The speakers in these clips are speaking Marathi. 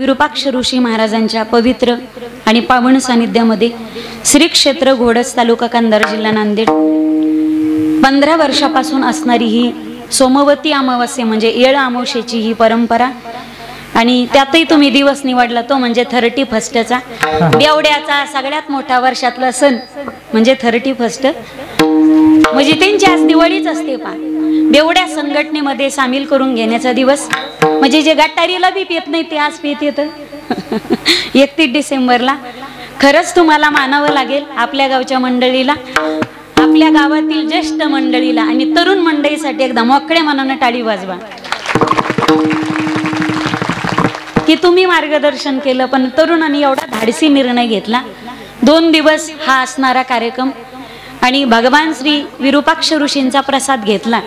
विरूपाक्ष ऋषी महाराजांच्या पवित्र आणि पावन सानिध्यामध्ये श्री क्षेत्र घोडस तालुका कंधार जिल्हा नांदेड 15 वर्षापासून असणारी ही सोमवती अमावास्या म्हणजे येळ अमावस्येची ही परंपरा आणि त्यातही तुम्ही दिवस निवडला तो म्हणजे 31चा बेवड्याचा सगळ्यात मोठा वर्षातला सण म्हणजे 31 म्हणजे त्यांची आज दिवाळीच असते पा बेवड्या संघटनेमध्ये सामील करून घेण्याचा दिवस म्हणजे जे गटारीला बी पेत नाही ते आज पेत येतं 31 डिसेंबरला खरंच तुम्हाला मानावं लागेल आपल्या गावच्या मंडळीला आपल्या गावातील ज्येष्ठ मंडळीला आणि तरुण मंडळीसाठी एकदा मोकळ्या मनाने टाळी वाजवा की तुम्ही मार्गदर्शन केलं पण तरुणांनी एवढा धाडसी निर्णय घेतला 2 दिवस हा असणारा कार्यक्रम आणि भगवान श्री विरूपाक्ष ऋषींचा प्रसाद घेतला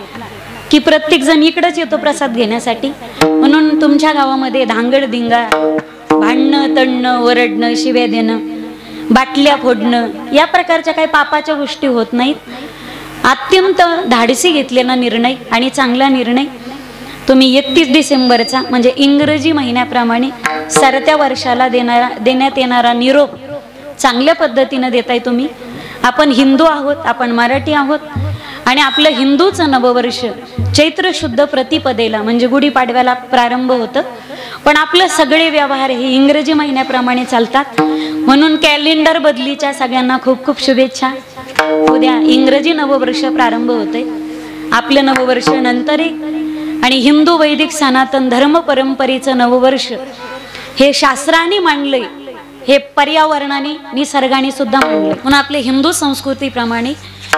की प्रत्येक जण इकडेच येतो प्रसाद घेण्यासाठी म्हणून तुमच्या गावामध्ये धांगड दिंगा भांडणं तडणं ओरडणं शिव्या देणं बाटल्या फोडणं या प्रकारच्या काही पापाच्या गोष्टी होत नाहीत अत्यंत धाडसी घेतलेला निर्णय आणि चांगला निर्णय तुम्ही 31 डिसेंबरचा म्हणजे इंग्रजी महिन्याप्रमाणे सरत्या वर्षाला देण्यात येणारा निरोप चांगल्या पद्धतीने देताय तुम्ही आपण हिंदू आहोत आपण मराठी आहोत आणि आपलं हिंदूचं नववर्ष चैत्र शुद्ध प्रतिपदेला म्हणजे गुढीपाडव्याला प्रारंभ होतं पण आपले सगळे व्यवहार हे इंग्रजी महिन्याप्रमाणे चालतात म्हणून कॅलेंडर बदलीच्या सगळ्यांना खूप खूप शुभेच्छा उद्या इंग्रजी नववर्ष प्रारंभ होते आपलं नववर्ष नंतर आणि हिंदू वैदिक सनातन धर्म परंपरेचं नववर्ष हे शास्त्राने मांडलंय हे पर्यावरणाने निसर्गाने सुद्धा मांडलंय म्हणून आपल्या हिंदू संस्कृतीप्रमाणे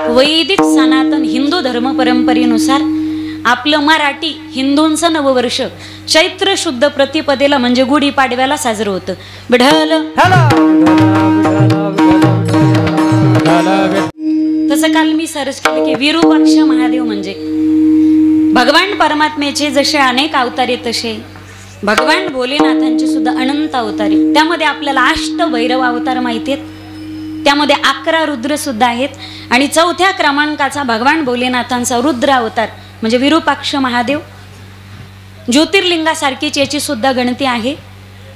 वैदिक सनातन हिंदू धर्म परंपरेनुसार आपलं मराठी हिंदूंचं नववर्ष चैत्र शुद्ध प्रतिपदेला म्हणजे गुढीपाडव्याला साजरं होतं बिढल तसं काल मी सर्च केलं की विरूपाक्ष महादेव म्हणजे भगवान परमात्म्याचे जसे अनेक अवतार आहेत तसे भगवान भोलेनाथांचे सुद्धा अनंत अवतार आहेत त्यामध्ये आपल्याला अष्टभैरव अवतार माहिती आहेत त्यामध्ये 11 रुद्र सुद्धा आहेत आणि 4थ्या क्रमांकाचा भगवान भोलेनाथांचा रुद्र अवतार म्हणजे विरूपाक्ष महादेव ज्योतिर्लिंगासारखीच याची सुद्धा गणती आहे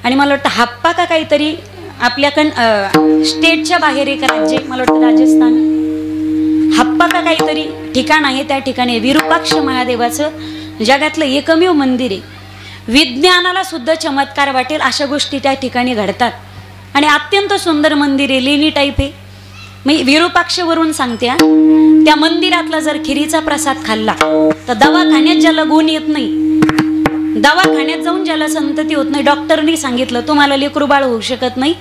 आणि मला वाटतं हप्पा का काहीतरी आपल्याकडं स्टेटच्या बाहेर एक राज्य मला वाटतं राजस्थान हप्पा का काहीतरी ठिकाण आहे त्या ठिकाणी विरूपाक्ष महादेवाचं जगातलं एकमेव मंदिर आहे विज्ञानाला सुद्धा चमत्कार वाटेल अशा गोष्टी त्या ठिकाणी घडतात आणि अत्यंत सुंदर मंदिर आहे लेणी टाईप आहे मी विरूपाक्षवरून सांगते त्या मंदिरातला जर खिरीचा प्रसाद खाल्ला तर दवाखान्यात ज्याला गुण येत नाही दवाखान्यात जाऊन ज्याला संतती होत नाही डॉक्टरनी सांगितलं तुम्हाला लेकरू बाळ होऊ शकत नाही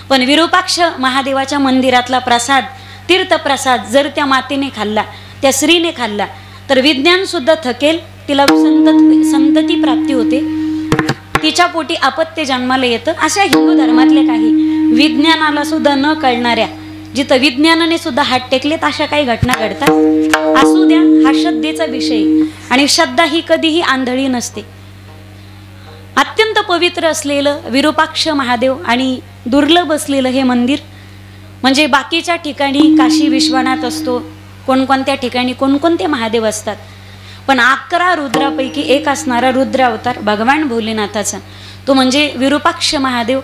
पण विरूपाक्ष महादेवाच्या मंदिरातला प्रसाद तीर्थप्रसाद जर त्या मातेने खाल्ला त्या स्त्रीने खाल्ला तर विज्ञान सुद्धा थकेल तिला संतती प्राप्ती होते तिच्या पोटी अपत्य जन्माला येतं अशा हिंदू धर्मातले काही विज्ञानाला सुद्धा न कळणाऱ्या जिथं विज्ञानाने सुद्धा हात टेकलेत अशा काही घटना घडतात असू द्या हा श्रद्धेचा विषय आणि श्रद्धा ही कधीही आंधळी नसते अत्यंत पवित्र असलेलं विरूपाक्ष महादेव आणि दुर्लभ असलेलं हे मंदिर म्हणजे बाकीच्या ठिकाणी काशी विश्वनाथ असतो कोणकोणत्या ठिकाणी कोणकोणते महादेव असतात पण 11 रुद्रापैकी एक असणारा रुद्र अवतार भगवान भोलेनाथाचा तो म्हणजे विरूपाक्ष महादेव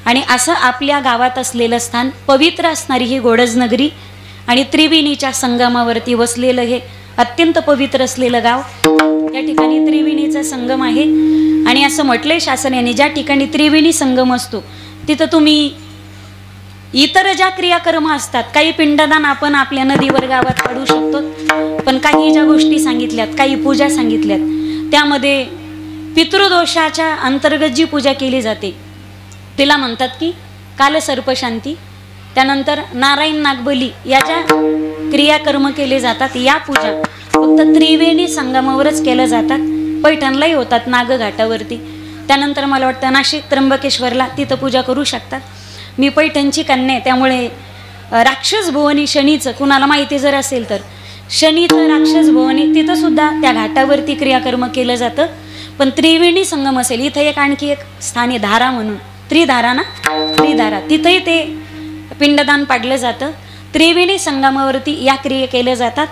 आणि असं आपल्या गावात असलेलं स्थान पवित्र असणारी ही गोडज नगरी आणि त्रिवेणीच्या संगमावरती वसलेलं हे अत्यंत पवित्र असलेलं गाव या ठिकाणी त्रिवेणीचा संगम आहे आणि असं म्हटलंय शासनाने ज्या ठिकाणी त्रिवेणी संगम असतो तिथं तुम्ही इतर ज्या क्रियाकर्म असतात काही पिंडदान आपण आपल्या नदीवर गावात काढू शकतो पण काही ज्या गोष्टी सांगितल्यात काही पूजा सांगितल्यात त्यामध्ये पितृदोषाच्या अंतर्गत जी पूजा केली जाते तिला म्हणतात की कालसर्पशांती त्यानंतर नारायण नागबली या ज्या क्रियाकर्म केले जातात या पूजा फक्त त्रिवेणी संगमावरच केल्या जातात पैठणलाही होतात नागघाटावरती त्यानंतर मला वाटतं नाशिक त्र्यंबकेश्वरला तिथं पूजा करू शकतात मी पैठणची कन्या त्यामुळे राक्षस भुवनी शनीचं कुणाला माहिती जर असेल तर शनीचं राक्षस भुवनी तिथं सुद्धा त्या घाटावरती क्रियाकर्म केलं जातं पण त्रिवेणी संगम असेल इथं एक आणखी एक स्थान आहे धारा म्हणून त्रिधारा तिथंही ते पिंडदान पाडलं जातं त्रिवेणी संगमावरती या क्रिया केल्या जातात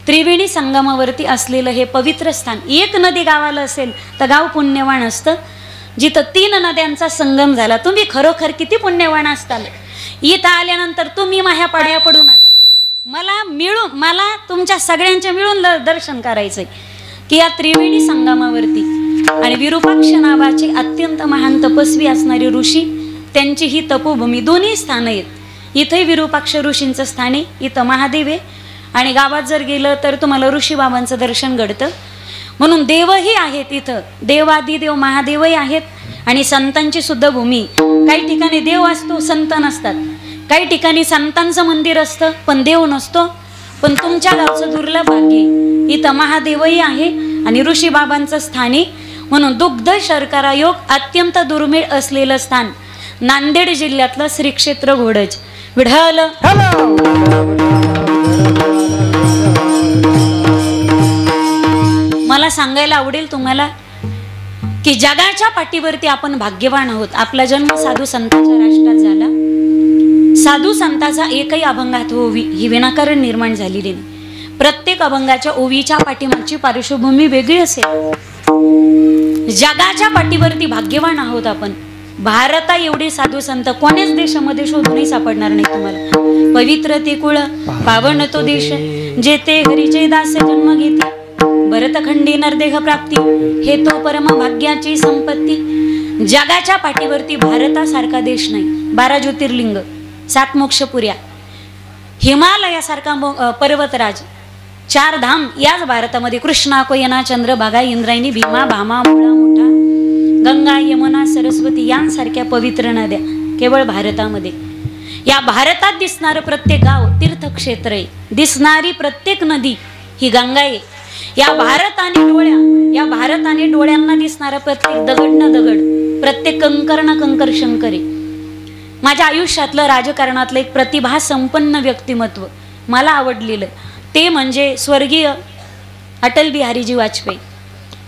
त्रिवेणी संगमावरती असलेलं हे पवित्र स्थान एक नदी गावाला असेल तर गाव पुण्यवान असतं जिथं 3 नद्यांचा संगम झाला. तुम्ही खरोखर किती पुण्यवान असताल. इथं आल्यानंतर तुम्ही माझ्या पाया पडू नका. मला तुमच्या सगळ्यांच्या मिळून दर्शन करायचंय की या त्रिवेणी संगमावरती आणि विरूपाक्ष नावाचे अत्यंत महान तपस्वी असणारे ऋषी, त्यांची ही तपोभूमी, दोन्ही स्थान आहेत. इथंही विरूपाक्ष ऋषींचं स्थान आहे, इथं महादेव आहे. आणि गावात जर गेलं तर तुम्हाला ऋषी बाबांचं दर्शन घडतं. म्हणून देवही आहेत इथं, देवादिदेव महादेवही आहेत. आणि संतांची सुद्धा भूमी. काही ठिकाणी देव असतो, संत नसतात. काही ठिकाणी संतांचं मंदिर असतं पण देव नसतो. पण तुमच्या गावचं दुर्लभ भाग्य, इथं महादेवही आहे आणि ऋषी बाबांचं स्थान आहे. म्हणून दुग्ध शर्करा योग अत्यंत दुर्मिळ असलेलं स्थान नांदेड जिल्ह्यातलं श्री क्षेत्र घोडज. विढल मला सांगायला आवडेल तुम्हाला की जगाच्या पाठीवरती आपण भाग्यवान आहोत. आपला जन्म साधू संतांच्या राष्ट्रात झाला. साधू संतांचा एकही अभंगात ओवी ही विनाकारण निर्माण झालेली नाही. प्रत्येक अभंगाच्या ओवीच्या पाठीमागची पार्श्वभूमी वेगळी असेल. जगाच्या पाठीवरती भाग्यवान आहोत आपण. भारता एवढे साधू संत कोण्याच देशामध्ये शोधूनही सापडणार नाही तुम्हाला. पवित्र ते कुळ पावन तो देश, जेते हरीचे दास जन्म घेते. भरतखंडी नरदेह प्राप्ती, हे तो परम भाग्याची संपत्ती. जगाच्या पाठीवरती भारतासारखा देश नाही. 12 ज्योतिर्लिंग, 7 मोक्षपुऱ्या, हिमालयासारखा पर्वतराज, 4 धाम याच भारतामध्ये. कृष्णा, कोयना, चंद्रभागा, इंद्रायणी, भीमा, भामा, मुळा, मोठा, गंगा, यमुना, सरस्वती यांसारख्या पवित्र नद्या केवळ भारतामध्ये. या भारतात दिसणारं प्रत्येक गाव तीर्थक्षेत्र आहे. दिसणारी प्रत्येक नदी ही गंगा आहे. या भारताने डोळ्यांना दिसणारा प्रत्येक दगड न दगड, प्रत्येक कंकर न कंकर शंकर आहे. माझ्या आयुष्यातलं राजकारणातलं एक प्रतिभा संपन्न व्यक्तिमत्व मला आवडलेलं ते म्हणजे स्वर्गीय अटल बिहारीजी वाजपेयी.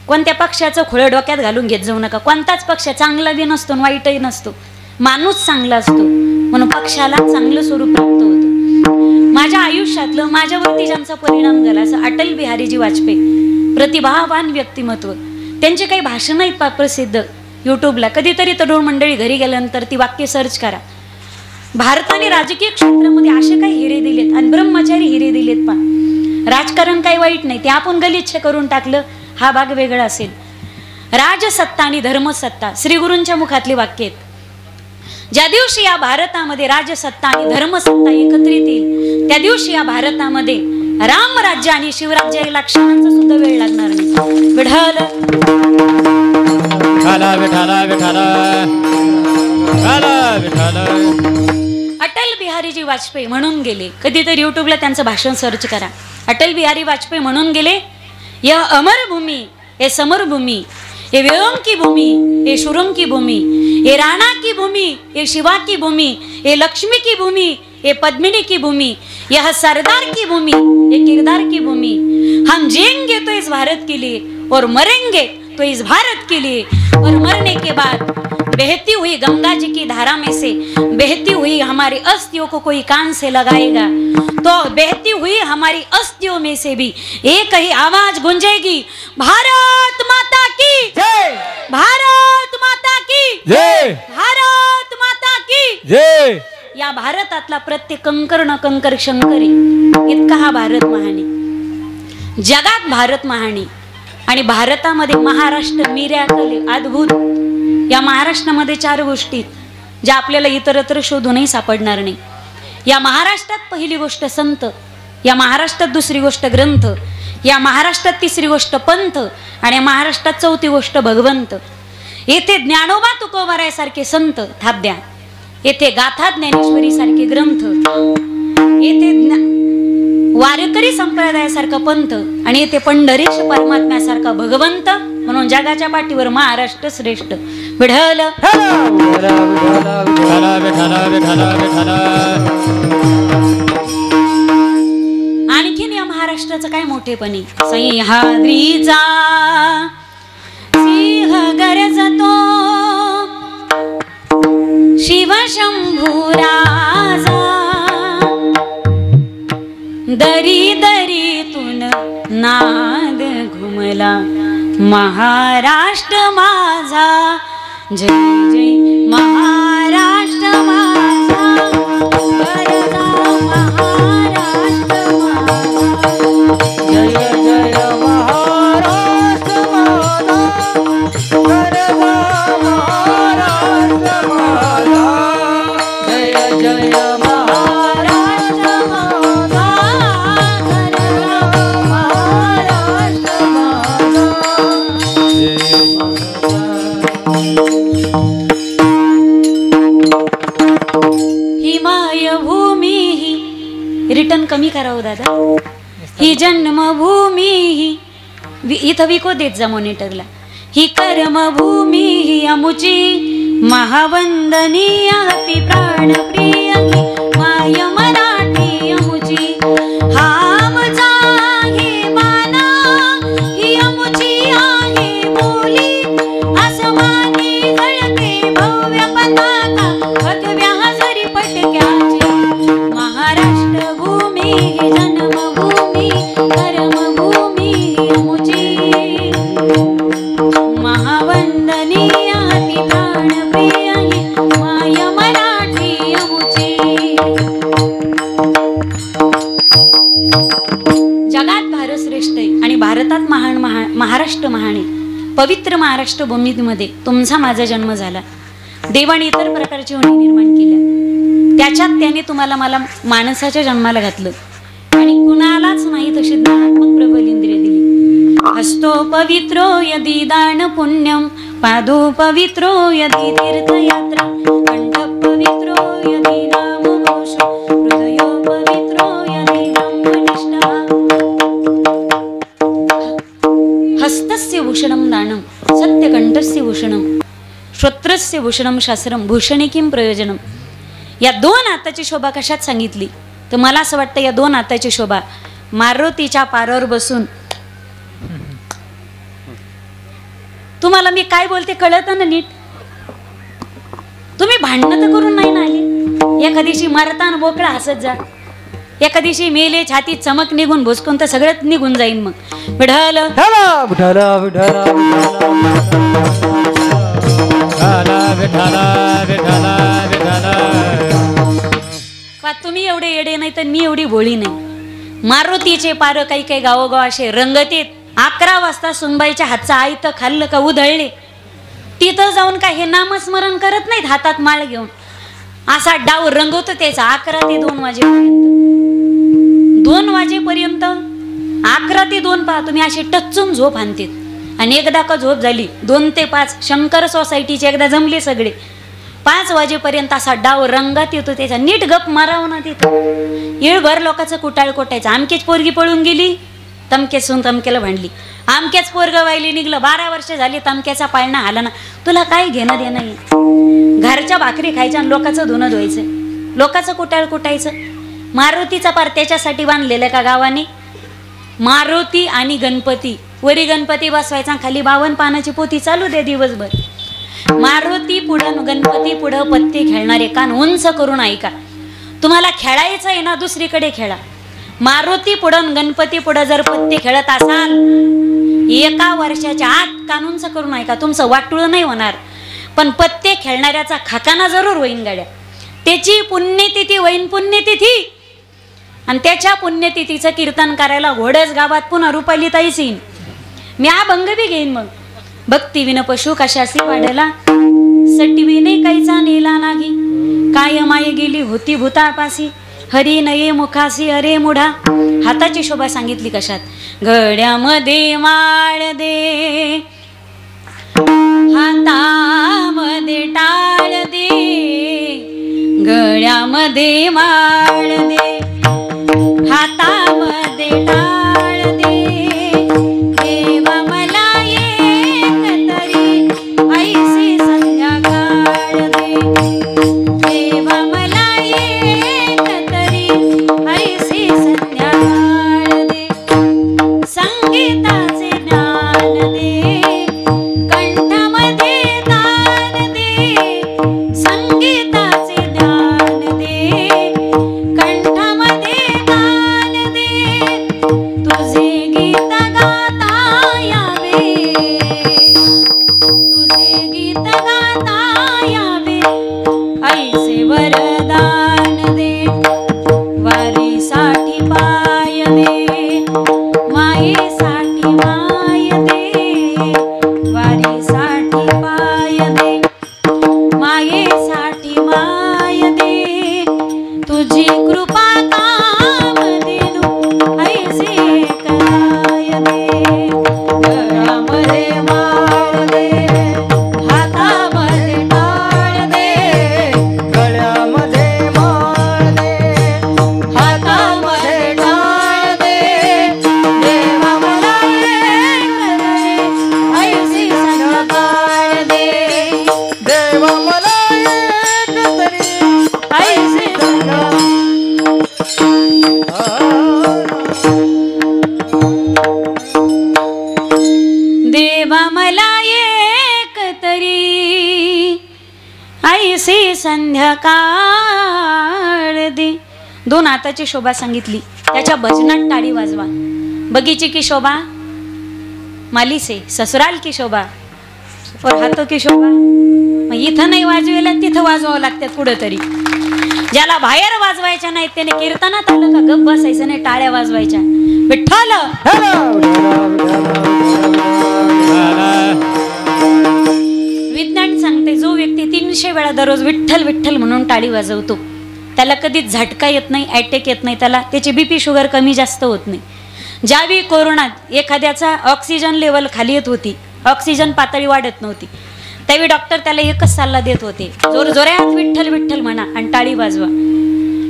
कोणत्या पक्षाचं खोळं डोक्यात घालून घेत जाऊ नका. कोणताच पक्ष चांगला बी नसतो वाईटही नसतो. माणूस चांगला असतो म्हणून पक्षाला चांगलं स्वरूप प्राप्त होतं. माझ्या आयुष्यातलं माझ्यावरती ज्यांचा परिणाम झाला असं अटल बिहारीजी वाजपेयी, प्रतिभावान व्यक्तिमत्व. त्यांचे काही भाषण आहेत प्रसिद्ध यूट्यूबला. कधीतरी तरुण मंडळी घरी गेल्यानंतर ती वाक्य सर्च करा. भारताने राजकीय क्षेत्रामध्ये असे काही हिरे दिलेत आणि ब्रह्मचारी हिरे दिलेत. राजकारण काही वाईट नाही, ते आपण गलिच्छ करून टाकलं हा भाग वेगळा असेल. राजसत्ता आणि धर्मसत्ता श्री गुरूंच्या मुखातली वाक्य आहेत. ज्या दिवशी या भारतामध्ये राजसत्ता आणि धर्मसत्ता एकत्रित येईल त्या दिवशी या भारतामध्ये रामराज्य आणि शिवराज्याला क्षणांचा सुद्धा वेळ लागणार नाही. विठ्ठल अटल बिहारीजी वाजपेयी म्हणून गेले. कधीतरी युट्यूबला त्यांचं भाषण सर्च करा. अटल बिहारी वाजपेयी म्हणून गेले, यह अमर भूमि, ये समर भूमि, ये वेरों की भूमि, ये शुरों की भूमि, ये राणा की भूमि, ये शिवा की भूमि, ये लक्ष्मी की भूमि, ये पद्मिनी की भूमि, यह सरदार की भूमि, ये किरदार की भूमि. हम जिएंगे तो इस भारत के लिए और मरेंगे तो इस भारत के लिए. और मरने के बाद बहती हुई गंगा जी की धारा में से बहती हुई हमारी अस्थियों को कोई कान से लगाएगा तो बहती हुई हमारी अस्थियों में से भी एक ही आवाज गूंजेगी, भारत माता की जय, भारत माता की जय, भारत माता की जय. या भारतातला प्रत्येक कंकर न कंकर शंकरी इतका हा भारत महानी. जगात भारत महानी. आणि भारतामध्ये महाराष्ट्र मिरॅकल अद्भुत. या महाराष्ट्रामध्ये 4 गोष्टी ज्या आपल्याला इतरत्र शोधूनही सापडणार नाही. या महाराष्ट्रात पहिली गोष्ट संत, या महाराष्ट्रात दुसरी गोष्ट ग्रंथ, या महाराष्ट्रात तिसरी गोष्ट पंथ आणि या महाराष्ट्रात चौथी गोष्ट भगवंत. येथे ज्ञानोबा तुकोबारायासारखे संत थापद्या, येथे गाथा ज्ञानेश्वरी सारखे ग्रंथ, येथे वारकरी संप्रदायासारखा पंथ आणि येथे पंढरीश परमात्म्यासारखा भगवंत. म्हणून जगाच्या पाठीवर महाराष्ट्र श्रेष्ठ. विठ्ठल आणखीन या महाराष्ट्राचं काय मोठेपणी. सह्याद्रीचा सिंह गरजतो, शिवशंभू राजा, दरी दरीतून नाद घुमला महाराष्ट्र माझा, जय जय महाराष्ट्र माझा, गरजा महाराष्ट्र माझा, जय जय महाराष्ट्र माझा, गरजा महाराष्ट्र माझा, जय जय महाराष्ट्र माझा, गरजा महाराष्ट्र माझा. ही मायभूमी ही रिटर्न कमी करावं दादा. ही जन्मभूमी ही इथं विको देत जा मॉनिटरला. ही कर्मभूमी ही अमुची महावंदनीय अति प्राणप्रिय ही माय मराठी अमुची. हा आमचा आहे बाणा, ही अमुची आहे बोली. आसमानी जळते भव्य पताका, भगव्या हजरी पटक्याची. महाराष्ट्र भूमी ही जन्मभूमी, कर्मभूमी ही अमुची महावंदनीय अति प्राणप्रिय ही माय मराठी अमुची. जगात भारत श्रेष्ठ आहे आणि भारतात महाराष्ट्र महान आहे. पवित्र महाराष्ट्र भूमीमध्ये तुमचा माझा जन्म झाला. देवाने इतर प्रकारची होणी निर्माण केल्या, त्याच्यात त्याने तुम्हाला मला माणसाच्या जन्माला घातलं आणि कुणालाच नाही तशी दानात्मक प्रबल इंद्रिय दिली. हस्तो पवित्रो यदि दान पुण्यम, पादो पवित्रो यदि तीर्थयात्रा, कंठ पवित्रो यदि नाम घोष, हृदयो पवित्रो यदि ब्रह्मनिष्ठा. हस्तस्य भूषणं दानं, सत्यकंठस्य भूषणं, श्रोत्रस्य भूषणं शास्त्रं, भूषणे किं प्रयोजनम. या दोन हाताची शोभा कशात सांगितली तर मला असं वाटतं या दोन हाताची शोभा मारुतीच्या पारावर बसून. तुम्हाला मी काय बोलते कळतं ना नीट? तुम्ही भांडणं तर करून नाही ना आली. एका दिवशी मरताना बोकळा हसत जा, एका दिवशी मेले छातीत चमक निघून भुसकून तर सगळंच निघून जाईन. मग विढाल विठाला विठाला विठाला विठाला विठाला विठाला. का तुम्ही एवढे येडे नाही तर मी एवढी भोळी नाही. मारुतीचे पार काही काही गावोगाव असे रंगतीत 11 वाजता सुनबाईच्या हातचा आयत खाल्लं का उधळले. तिथं जाऊन काय हे नामस्मरण करत नाहीत हातात माळ घेऊन. असा डाव रंगवतो त्याचा 11 ते 2 वाजेपर्यंत. 2 वाजेपर्यंत 11 ते 2 पहा तुम्ही असे टच्चून झोप आणते. आणि एकदा का झोप झाली 2 ते 5 शंकर सोसायटीचे एकदा जमले सगळे. 5 वाजेपर्यंत असा डाव रंगात येतो त्याचा. नीट गप मारावं ना तिथं. येळभर लोकांचं कुटाळ कोटायचं. आमकेच पोरगी पळून गेली, तमकेच सून तमकेला भांडली. आमकेच पोरग वायली निघलं, 12 वर्ष झाली तमक्याचा पाळणा आला ना. तुला काय घेणं देणं आहे? घरच्या भाकरी खायच्या आणि लोकांचं धुणं धुवायचं, लोकांचं कुटाळ कुटायचं. मारुतीचा पार त्याच्यासाठी बांधलेलं का गावाने? मारुती आणि गणपती. वरी गणपती बसवायचा, खाली 52 पानाची पोथी चालू दे दिवसभर. मारुती पुढं गणपती पुढं पत्ते खेळणारे कान उंच करून ऐका. तुम्हाला खेळायचं आहे ना दुसरीकडे खेळा. मारुती पुढं गणपती पुढं जर पत्ते खेळत असाल 1 वर्षाच्या आत कान उंच करून ऐका. तुमचं वाटुळ नाही होणार, पण पत्ते खेळणाऱ्याचा खाकाना जरूर होईन गाड्या. त्याची पुण्यतिथी होईन पुण्यतिथी, आणि त्याच्या पुण्यतिथीचं कीर्तन करायला घोडच गावात पुन्हा रुपाली ताईच येईन. मी अभंग बी घेईन. मग भक्ती विन पशु कशासी वाढला, सटविने कैचा नेला नाही, काय माय गेली होती भूतापासी, हरी नये मुखासी अरे मुढा. हाताची शोभा सांगितली कशात? गड्यामध्ये माळ दे, हातामध्ये टाळ दे, गळ्यामध्ये माळ दे, हातामध्ये टाळ दे. देवा मला एक तरी ऐसी संध्याकाळ दे, देवा मला एक तरी ऐसी संध्याकाळ दे. संगीताचे ज्ञान दे, कंठामध्ये दान दे, संगीताचे ज्ञान दे, कंठामध्ये दान दे. देवा मला एक तरी ऐसी संध्याकाळ दे. 2 हाताची शोभा सांगितली, त्याच्या भजनात टाळी वाजवा. बगीचे की शोभा माली से, ससुराल की शोभा और हातों की शोभा. मग इथं नाही वाजवेला तिथं वाजवावं लागतात कुठंतरी. ज्याला बाहेर वाजवायच्या नाहीत त्याने कीर्तनात आलं का गप बसायचं नाही, टाळ्या वाजवायच्या. विठ्ठल विज्ञान सांगते जो व्यक्ती 300 वेळा दररोज विठ्ठल विठ्ठल म्हणून टाळी वाजवतो त्याला कधीच झटका येत नाही, अटॅक येत नाही, त्याला त्याची बीपी शुगर कमी जास्त होत नाही. ज्यावेळी कोरोनात एखाद्याचा ऑक्सिजन लेवल खाली येत होती, ऑक्सिजन पातळी वाढत नव्हती, त्यावेळी डॉक्टर त्याला एकच सल्ला देत होते, जोरजोरात विठ्ठल विठ्ठल म्हणा आणि टाळी वाजवा.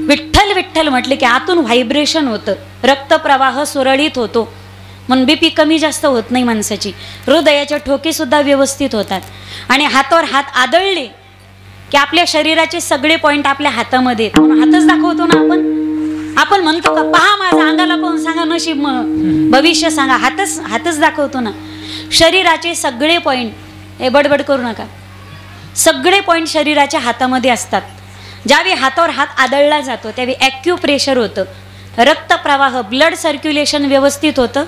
विठ्ठल विठ्ठल म्हटले की आतून व्हायब्रेशन होतं, रक्तप्रवाह सुरळीत होतो, म्हणून बीपी कमी जास्त होत नाही माणसाची, हृदयाचे ठोके सुद्धा व्यवस्थित होतात. आणि हातावर हात आदळले की आपल्या शरीराचे सगळे पॉइंट आपल्या हातामध्ये आहेत. म्हणून हातच दाखवतो ना आपण म्हणतो का पहा माझ्या अंगाला पाहून सांगा नशीब भविष्य सांगा, हातच दाखवतो ना. शरीराचे सगळे पॉइंट, हे बडबड करू नका, सगळे पॉइंट शरीराच्या हातामध्ये असतात. ज्यावेळी हातावर हात आदळला जातो त्यावेळी ॲक्युप्रेशर होतं, रक्तप्रवाह ब्लड सर्क्युलेशन व्यवस्थित होतं,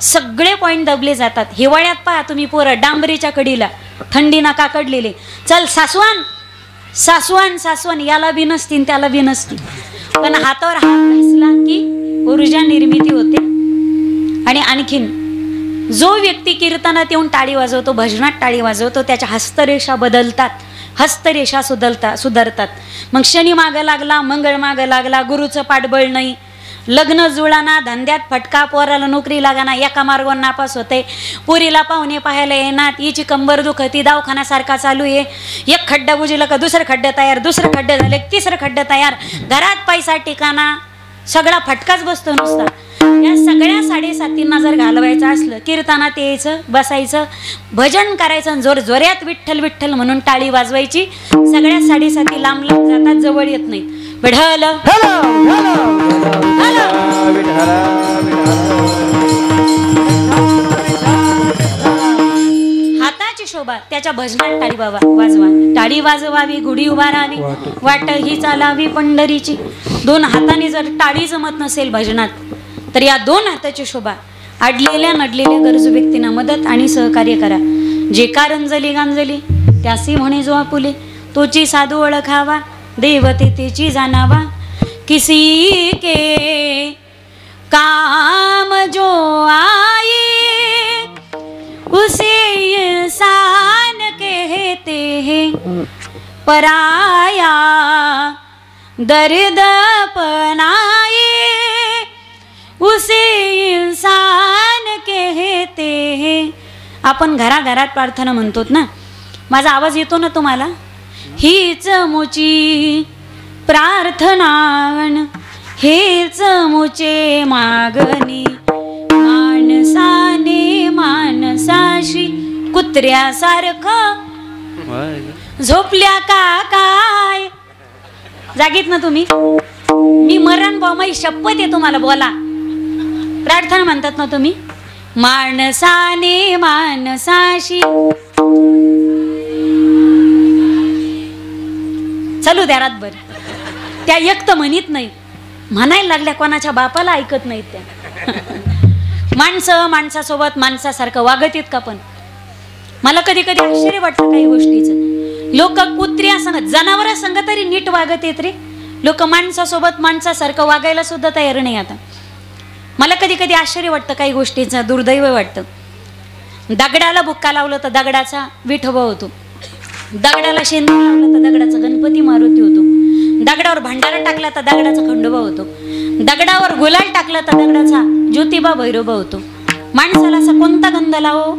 सगळे पॉइंट दबले जातात. हिवाळ्यात पहा तुम्ही पोरं डांबरीच्या कडीला थंडीना काकडलेले, चल सासवान सासवान सासवान, याला बी नसतील त्याला बी नसतील, पण हातावर हात घासला की ऊर्जा निर्मिती होते. आणि आणखीन जो व्यक्ती कीर्तनात येऊन टाळी वाजवतो, भजनात टाळी वाजवतो, त्याच्या हस्तरेषा बदलतात, हस्तरेषा सुधारतात. मग शनी मागं लागला, मंगळ मागं लागला, गुरुचं पाठबळ नाही, लग्न जुळाना, धंद्यात फटका, पोराला नोकरी लागाना, एका मार्गावर नापास होते, पुरीला पाहुणे पाहायला येणार, हिची कंबर दुखती, दवाखान्यासारखा चालू आहे, एक खड्डा बुजलं का दुसरं खड्डं तयार, दुसरं खड्डं झालं तिसरं खड्डं तयार, घरात पैसा ठिकाणा, सगळा फटकाच बसतो नुसता. या सगळ्या 7.5 जर घालवायचं असलं, कीर्तनात यायचं, बसायचं, भजन करायचं, जोरजोऱ्यात विठ्ठल विठ्ठल म्हणून टाळी वाजवायची. सगळ्या 7.5 लांब लांब जातात, जवळ येत नाहीत. विठ्ठल हाताची शोभा त्याच्या भजनात टाळी वाजवा. टाळी वाजवावी, गुढी उभारावी, वाट ही चालावी पंढरीची. 2 हाताने जर टाळी जमत नसेल भजनात तर या 2 हाताची शोभा. अडलेल्या नडलेल्या गरजू व्यक्तींना मदत आणि सहकार्य करा. जे का रंजली गांजली त्यासी म्हणे जो आपुले, तोची साधू ओळखावा, देवते तेची जाणावा. किसी के काम जो आए उसे इंसान कहते हैं, पराया दर्द अपनाए उसे इंसान कहते हैं. आपण घराघरात प्रार्थना म्हणतोत ना, माझा आवाज येतो ना तुम्हाला? हीच मुची प्रार्थना, हेच मुचे मागणी, माणसाने माणसाशी कुत्र्यासारखं झोपल्या का काय? जागीत ना तुम्ही? मी मरण बामाई शपथ आहे तुम्हाला, बोला. प्रार्थना म्हणतात ना तुम्ही, माणसाने माणसाशी. चालू द्या रातभर. त्या एक तर म्हणत नाही, म्हणायला लागल्या कोणाच्या बापाला ऐकत नाहीत त्या. माणसं माणसासोबत माणसासारखं वागत येत का? पण मला कधी कधी आश्चर्य वाटतं काही गोष्टीचं. लोक कुत्र्या संग, जनावर संग तरी नीट वागत येत रे, लोक माणसासोबत माणसासारखं वागायला सुद्धा तयार नाही. आता मला कधी कधी आश्चर्य वाटतं काही गोष्टीचं, दुर्दैव वाटतं. दगडाला बुक्का लावलं तर दगडाचा विठोबा होतो, दगडाला शेंदूर लावलं तर दगडाचा गणपती मारुती होतो, दगडावर भंडारा टाकला तर दगडाचा खंडोबा होतो, दगडावर गुलाल टाकला तर दगडाचा ज्योतिबा भैरोबा होतो. माणसाला असा कोणता गंध लावो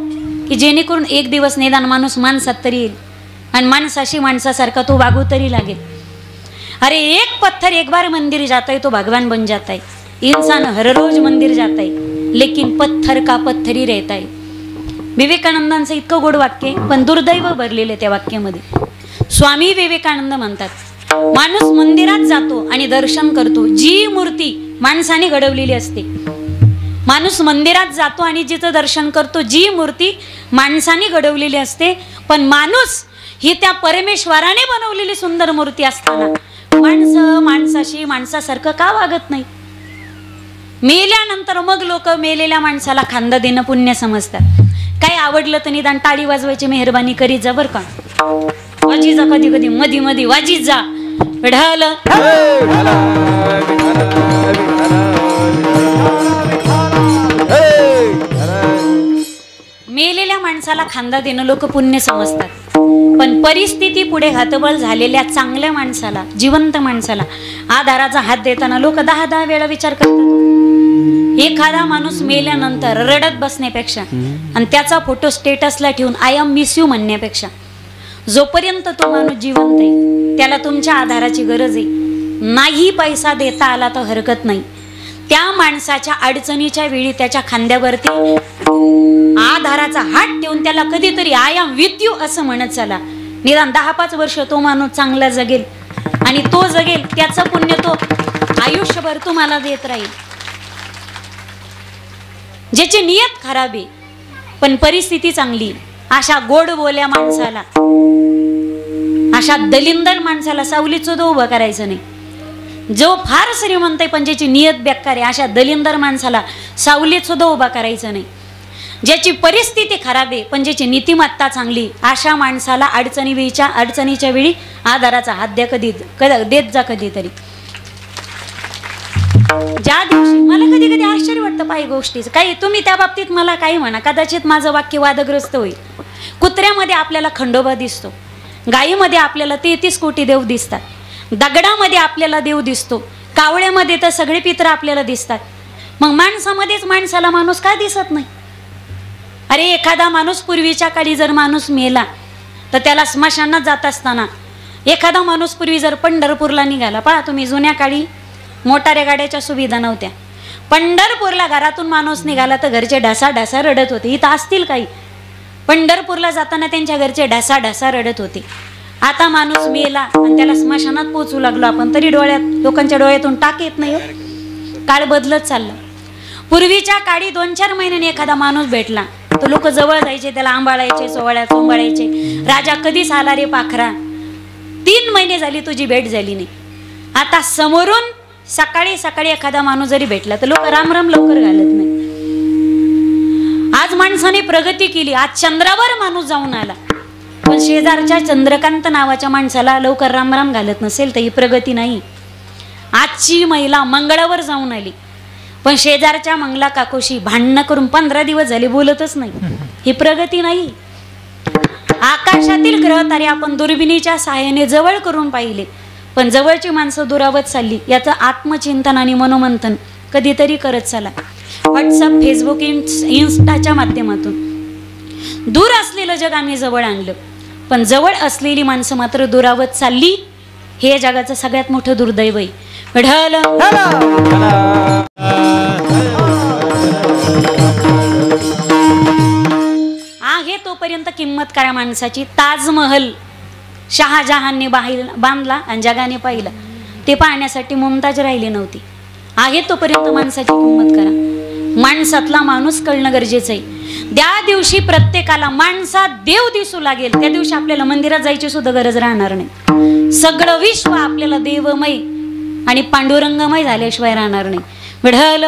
की जेणेकरून एक दिवस निदान माणूस माणसात तरी येईल आणि माणसाशी माणसासारखा तो वागू तरी लागेल. अरे एक पत्थर एक बार मंदिर जाता है तो भगवान बन जाता है. इंसान हर रोज मंदिर जाता है लेकिन पत्थर का पत्थरी रहता है. विवेकानंदांचं इतकं गोड वाक्य पण दुर्दैव भरलेले त्या वाक्यामध्ये. स्वामी विवेकानंद म्हणतात, माणूस मंदिरात जातो आणि दर्शन करतो जी मूर्ती माणसाने घडवलेली असते माणूस मंदिरात जातो आणि जिचं दर्शन करतो, जी मूर्ती माणसाने घडवलेली असते, पण माणूस ही त्या परमेश्वराने बनवलेली सुंदर मूर्ती असताना माणसं माणसाशी माणसासारखं का वागत नाही? मेल्यानंतर मग लोक मेलेल्या माणसाला खांदा देणं पुण्य समजतात. काही आवडलं तर निदान टाळी वाजवायची मेहरबानी करीत जा बरं का. वाजी जा, कधी कधी मधी मधी वाजीत जा. विठ्ठल मेलेल्या माणसाला खांदा देणं लोक पुण्य समजतात, पण परिस्थिती पुढे हतबल झालेल्या चांगल्या माणसाला, जिवंत माणसाला आधाराचा हात देताना लोक 10 वेळा विचार करतात. एखादा माणूस मेल्यानंतर रडत बसण्यापेक्षा आणि त्याचा फोटो स्टेटसला ठेवून आय एम मिस यू म्हणण्यापेक्षा, जोपर्यंत तो माणूस जिवंत आहे त्याला तुमच्या आधाराची गरज आहे. नाही पैसा देता आला तर हरकत नाही, त्या माणसाच्या अडचणीच्या वेळी त्याच्या खांद्यावरती आधाराचा हात ठेवून त्याला कधीतरी आय एम विथ यू असं म्हणत चला. निदान 10-5 वर्ष तो माणूस चांगला जगेल आणि तो जगेल त्याचं पुण्य तो आयुष्यभर तुम्हाला देत राहील. ज्याची नियत खराब आहे पण परिस्थिती चांगली, अशा गोड बोल्या माणसाला, अशा दलिंदर माणसाला सावलीत सुद्धा उभं करायचं नाही. जो फार श्रीमंत आहे पण ज्याची नियत बेकार आहे, अशा दलिंदर माणसाला सावलीत सुद्धा उभा करायचं नाही. ज्याची परिस्थिती खराब आहे पण ज्याची नीतिमत्ता चांगली, अशा माणसाला अडचणीच्या वेळी आधाराचा हात द्या, देत जा कधीतरी. ज्या दिवशी मला कधी कधी आश्चर्य वाटतं काही गोष्टीचं, काही तुम्ही त्या बाबतीत मला काही म्हणा, कदाचित माझं वाक्य वादग्रस्त होईल. कुत्र्यामध्ये आपल्याला खंडोबा दिसतो, गायीमध्ये आपल्याला 33 कोटी देव दिसतात, दगडामध्ये आपल्याला देव दिसतो, कावळ्यामध्ये तर सगळे पित्र आपल्याला दिसतात. मग माणसामध्येच माणसाला माणूस का दिसत नाही? अरे एखादा माणूस पूर्वीच्या काळी जर माणूस मेला तर त्याला स्मशानात जात असताना, एखादा माणूस पूर्वी जर पंढरपूरला निघाला, पहा तुम्ही जुन्या काळी मोटाऱ्या गाड्याच्या सुविधा नव्हत्या, पंढरपूरला घरातून माणूस निघाला तर घरचे ढासा रडत होते. इथं असतील काही, पंढरपूरला जाताना त्यांच्या घरचे ढासा रडत होते. आता माणूस मेला आणि त्याला स्मशानात पोचू लागलो आपण, तरी लोकांच्या डोळ्यातून टाक येत नाही. काळ बदलत चालला. पूर्वीच्या काळी 2-4 महिन्याने एखादा माणूस भेटला तर लोक जवळ जायचे, त्याला आंबाळायचे, चोंबाळायचे. राजा कधीच आला रे पाखरा, 3 महिने झाली तुझी भेट झाली नाही. आता समोरून सकाळी एखादा माणूस जरी भेटला तर लोक राम लवकर घालत नाही. आज माणसाने प्रगती केली, आज चंद्रावर माणूस जाऊन आला, पण शेजारच्या चंद्रकांत नावाच्या माणसाला लवकर राम घालत नसेल तर ही प्रगती नाही. आजची महिला मंगळावर जाऊन आली, पण शेजारच्या मंगला काकोशी भांडणं करून 15 दिवस झाले बोलतच नाही, ही प्रगती नाही. आकाशातील ग्रह तारे आपण दुर्बिणीच्या सहाय्याने जवळ करून पाहिले, पण जवळची माणसं दुरावत चालली. याचं आत्मचिंतन आणि मनोमंथन कधीतरी करत चला. व्हॉट्सअप, फेसबुक, इन्स्टाच्या माध्यमातून दूर असलेलं जग आम्ही जवळ आणलं, पण जवळ असलेली माणसं मात्र दुरावत चालली. हे जगाचं सगळ्यात मोठं दुर्दैव आहे. आहे तोपर्यंत किंमत करा माणसाची. ताजमहल शहाजहानने बांधला आणि जगाने पाहिला, ते पाहण्यासाठी मुमताज राहिली नव्हती. आहे तोपर्यंत माणसाची किंमत करा. माणसातला माणूस कळणं गरजेचं आहे. त्या दिवशी प्रत्येकाला माणसात देव दिसू लागेल, त्या दिवशी आपल्याला मंदिरात जायची सुद्धा गरज राहणार नाही. सगळं विश्व आपल्याला देवमय आणि पांडुरंगमय झाल्याशिवाय राहणार नाही. विठ्ठल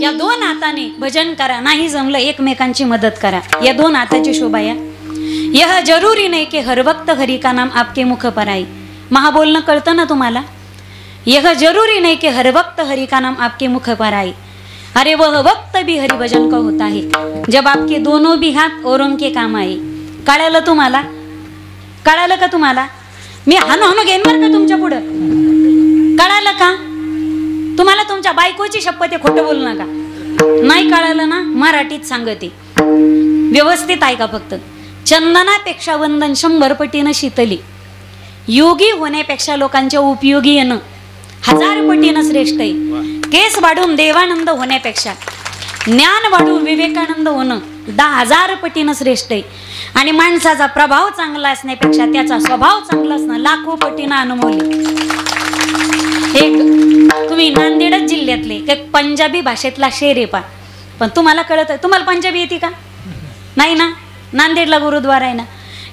या 2 हाताने भजन करा, नाही जमलं एकमेकांची मदत करा. या 2 हाताची शोभा या. यह जरूरी नहीं कि हर वक्त हरि का नाम आपके मुख पर आए. महाबोलणं कळतं ना तुम्हाला? यह जरूरी नहीं कि हर वक्त हरि का नाम आपके मुख पर आए. अरे वह वक्त भी हरि भजन का होता है जब आपके दोनों भी हाथ औरों के काम आए. कळालं तुम्हाला? कळालं का तुम्हाला? मी हानो घेईन बरं का तुमच्या पुढं. कळालं का तुम्हाला? तुमच्या बायकोची शपथ आहे, खोटं बोलू नका. नाही कळालं ना? मराठीत सांगते, व्यवस्थित ऐका फक्त. चंदनापेक्षा वंदन 100 पटीनं शीतली. योगी होण्यापेक्षा लोकांच्या उपयोगी येणं 1000 पटीनं श्रेष्ठ आहे. केस वाढून देवानंद होण्यापेक्षा ज्ञान वाढून विवेकानंद होणं 10,000 पटीनं श्रेष्ठ आहे. आणि माणसाचा प्रभाव चांगला असण्यापेक्षा त्याचा स्वभाव चांगला असणं लाखो पटीनं अनमोल. एक तुम्ही नांदेडच जिल्ह्यातले एक पंजाबी भाषेतला शेर आहे पण तुम्हाला कळत आहे? तुम्हाला पंजाबी येते का? नाही ना. नांदेडला गुरुद्वारा आहे ना.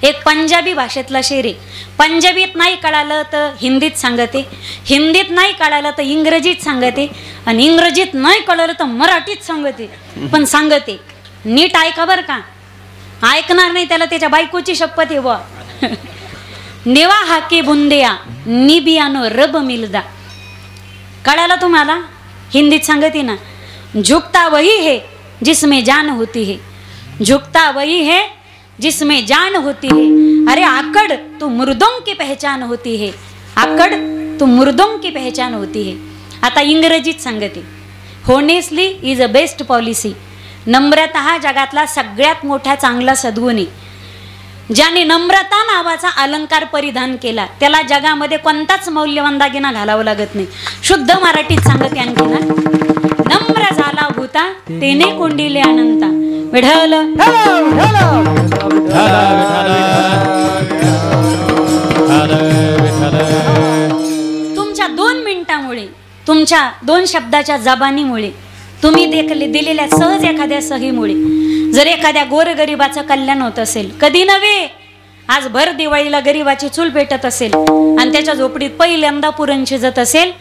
एक पंजाबी भाषेतला शेर आहे. पंजाबीत नाही कळालं तर हिंदीत सांगते, हिंदीत नाही कळालं तर इंग्रजीत सांगते, आणि इंग्रजीत नाही कळलं तर मराठीत सांगते. पण सांगते नीट ऐका बरं का. ऐकणार नाही त्याला त्याच्या बायकोची शपथ आहे बुवा. नेवा हाके बुंदिया निबियानो रब मिलदा. कळालं तुम्हाला? हिंदीत सांगते ना. झुकता वही है जिसमें जान होती है, झुकता वही है जिसमें जान होती है. अरे आकड़ तो मुर्दों की पहचान होती है, आकड़ तो मुर्दों की पहचान होती है. आता इंग्रजीत सांगते. Honestly is a best policy. नम्रता हा जगातला सगळ्यात मोठा चांगला सद्गुण आहे. ज्याने नम्रता नावाचा अलंकार परिधान केला त्याला जगामध्ये कोणताच मौल्यवान दागिना घालावा लागत नाही. शुद्ध मराठीत सांगते आणखी ना. नम्र झाला भूता तेने कोंडिले अनंता. विढल तुमच्या 2 मिनिटांमुळे, तुमच्या 2 शब्दाच्या जबानीमुळे, तुम्ही दिलेल्या सहज एखाद्या सहीमुळे जर एखाद्या गोरगरिबाचं कल्याण होत असेल, कधी नव्हे आज भर दिवाळीला गरीबाची चूल पेटत असेल आणि त्याच्या झोपडीत पहिल्यांदा पुरण शिजत असेल,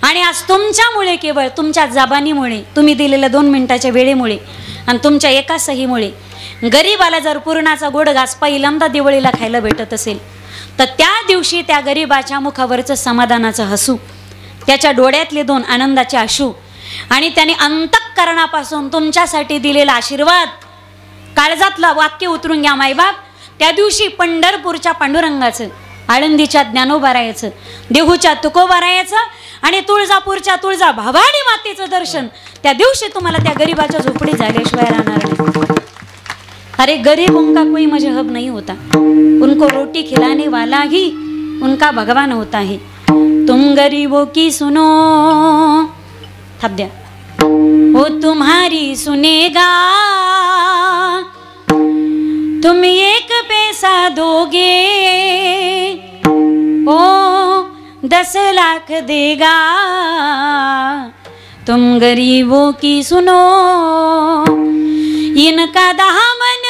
आणि आज तुमच्यामुळे, केवळ तुमच्या जबानीमुळे, तुम्ही दिलेल्या 2 मिनिटाच्या वेळेमुळे आणि तुमच्या एका सहीमुळे गरीबाला जर पुरणाचा गोड घास पहिल्यांदा दिवाळीला खायला भेटत असेल, तर त्या दिवशी त्या गरीबाच्या मुखावरचं समाधानाचं हसू, त्याच्या डोळ्यातले 2 आनंदाचे अश्रू, आणि त्याने अंतःकरणापासून तुमच्यासाठी दिलेला आशीर्वाद, काळजातलं वाक्य उतरून घ्या मायबाप. त्या दिवशी पंढरपूरच्या पांडुरंगाचं, आळंदीच्या ज्ञानोबारायाचं, देहूच्या तुकोबारायाचं आणि तुळजापूरच्या तुळजा भवानी मातेचं दर्शन त्या दिवशी तुम्हाला त्या गरीबाच्या झोपडी झाल्याशिवाय राहणार नाही. अरे गरीबों का कोई मजहब नहीं होता, उनको रोटी खिलाने वाला ही उनका भगवान होता है. तुम गरीबों की सुनो, थप द्या, वो तुम्हारी सुनेगा. तुम 1 पैसा दोगे ओ 10 लाख देगा. तुम गरीबों की सुनो, इनका दामन,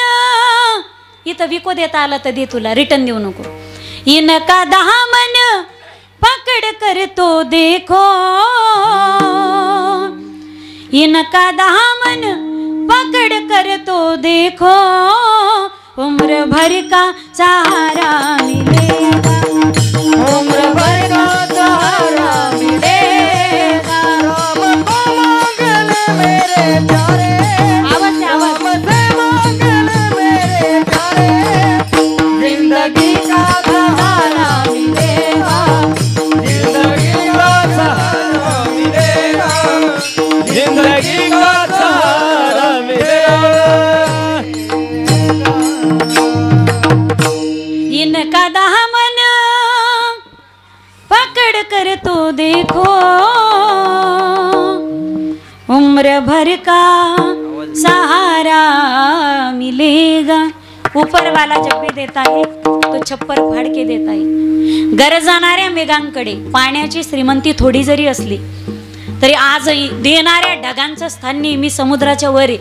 इथं विको देता आलं तर दे, तुला रिटर्न देऊ नको. इनका दामन पकड़ कर तो देखो, इनका दामन पकड़ कर तो देखो, उम्र भर का सहारा मिलेगा, उम्र भर का सहारा मिलेगा. राम को मंगल मेरे प्यारे, आवाज से मंगल मेरे प्यारे, जिंदगी का सहारा मिलेगा, जिंदगी का सहारा मिलेगा, जिंदगी का सहारा मिलेगा. इनका दामन पकड़ कर तो देखो, उम्र भर का सहारा मिलेगा. ऊपर वाला जब भी देता है तो छप्पर फाड़ के देता है. गरजणाऱ्या मेघांकडे पाण्याची श्रीमंती थोडी जरी असली तरी आजही देणाऱ्या ढगांचं स्थान नेहमी समुद्राच्या वर आहे.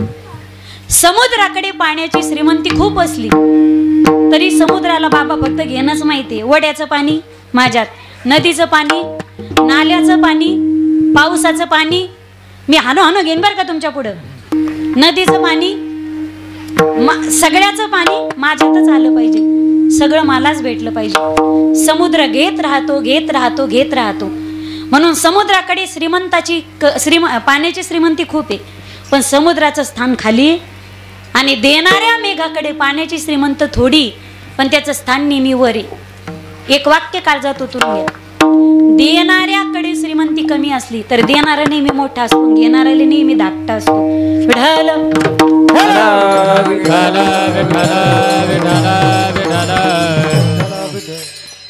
समुद्राकडे पाण्याची श्रीमंती खूप असली तरी समुद्राला बाबा फक्त घेणंच माहितीये. वड्याचं पाणी माझ्यात, नदीचं पाणी, नाल्याचं पाणी, पावसाचं पाणी मी हानो घेईन बरं का तुमच्या पुढं. नदीचं पाणी, सगळ्याचं पाणी माझ्यातच आलं पाहिजे, सगळं मलाच भेटलं पाहिजे. समुद्र घेत राहतो, घेत राहतो, घेत राहतो. म्हणून समुद्राकडे पाण्याची श्रीमंती खूप आहे, पण समुद्राचं स्थान खाली आहे. आणि देणाऱ्या मेघाकडे पाण्याची श्रीमंत थोडी, पण त्याचं स्थान नेहमी वर आहे. एक वाक्य काळजात उतरून घ्या. देणाऱ्याकडे श्रीमंती कमी असली तर देणारा नेहमी मोठा असतो, घेणाऱ्याला नेहमी धाकटा असतो. विढल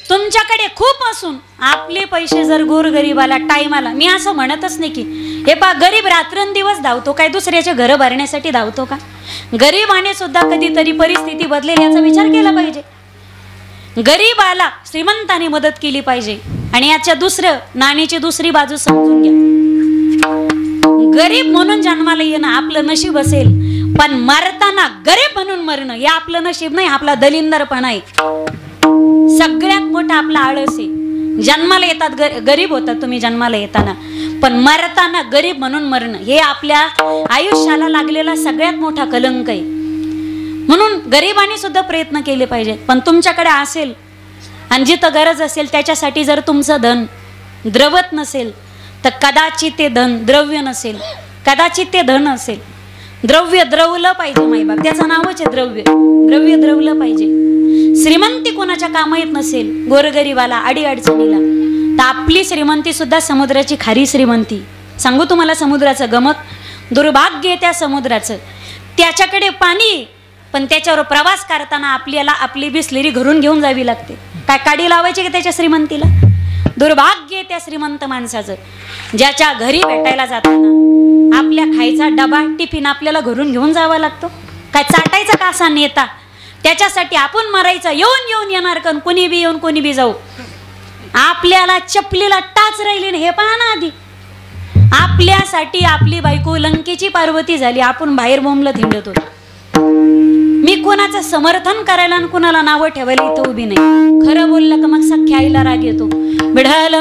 तुमच्याकडे खूप असून आपले पैसे जर गोरगरीबाला टाइमाला, मी असं म्हणतच नाही की हे पा गरीब रात्रंदिवस धावतो काय दुसऱ्याचे घर भरण्यासाठी धावतो का. गरीबाने सुद्धा कधीतरी परिस्थिती बदलेल याचा विचार केला पाहिजे. गरीबाला श्रीमंताने मदत केली पाहिजे. आणि याच्या दुसरं नाण्याची दुसरी बाजू समजून घ्या. गरीब म्हणून जन्माला येणं आपलं नशीब असेल, पण मरताना गरीब म्हणून मरणं हे आपलं नशीब नाही, आपला दलिंदरपणा आहे. सगळ्यात मोठा आपला आळस आहे. जन्माला येतात गरीब होतात तुम्ही जन्माला येताना, पण मरताना गरीब म्हणून मरणं हे आपल्या आयुष्याला लागलेला सगळ्यात मोठा कलंक आहे. म्हणून गरिबांनी सुद्धा प्रयत्न केले पाहिजे. पण तुमच्याकडे असेल आणि जिथं गरज असेल त्याच्यासाठी जर तुमचं धन द्रवत नसेल तर कदाचित ते धन द्रव्य नसेल, कदाचित ते धन असेल. द्रव्य द्रवलं पाहिजे माईबाप, त्याचं नावच आहे द्रव्य. द्रव्य द्रवलं पाहिजे. श्रीमंती कोणाच्या कामा येत नसेल, गोरगरीबाला अडीअडचणीला, तर आपली श्रीमंती सुद्धा समुद्राची खारी श्रीमंती. सांगू तुम्हाला समुद्राचं गमक, दुर्भाग्य आहे त्या समुद्राचं. त्याच्याकडे पाणी, पण त्याच्यावर प्रवास करताना आपल्याला आपली बिसलेरी घरून घेऊन जावी लागते. काय काडी लावायची की त्याच्या श्रीमंतीला? दुर्भाग्य त्या श्रीमंत माणसाचं, ज्याच्या घरी भेटायला जाताना आपल्या खायचा डबा टिफिन आपल्याला घरून घेऊन जावा लागतो. काय चाटायचा का असा नेता? त्याच्यासाठी आपण मरायचं, येऊन येऊन येणार कण, कोणी बी येऊन कोणी बी जाऊ. आपल्याला चपलीला टाच राहिली हे पहा ना. आधी आपल्यासाठी आपली बायको लंकेची पार्वती झाली, आपण बाहेर बोंबलत हिंडत होतो. मी कोणाचं समर्थन करायला आणि कोणाला नावं ठेवायला इथं उभी नाही. खरं बोललं का मग सख्या आईला राग येतो. बिढाल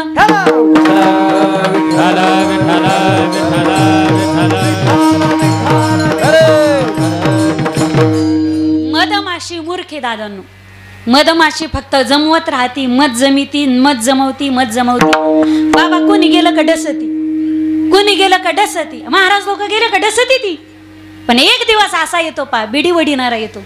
मधमाशी मूर्खे दादांनो. मधमाशी फक्त जमवत राहती, मध जमिती, मध जमवती, मध जमवती. बाबा कोणी गेलं का डसती, कोणी गेलं का डसती. महाराज लोक गेले का डसती ती. पण एक दिवस असा येतो पा, बिडी वडीनारा येतो.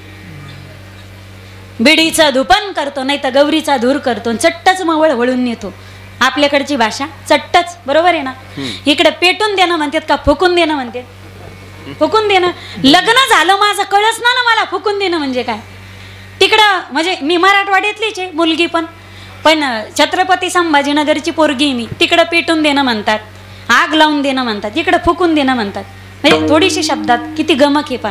बिडीचं धुपन करतो, नाही तर गौरीचा धूर करतो, चट्टच मवळ वळून येतो. आपल्याकडची भाषा चट्टच, बरोबर आहे ना. इकडे पेटून देणं म्हणतात का फुकून देणं म्हणते? फुकून देणं. लग्न झालं माझं कळच ना मला फुकून देणं म्हणजे काय. तिकडं म्हणजे मी मराठवाड्यातलीच आहे मुलगी, पण छत्रपती संभाजीनगरची पोरगी मी. तिकडं पेटून देणं म्हणतात, आग लावून देणं म्हणतात, इकडं फुकून देणं म्हणतात. म्हणजे थोडीशी शब्दात किती गमक आहे पा.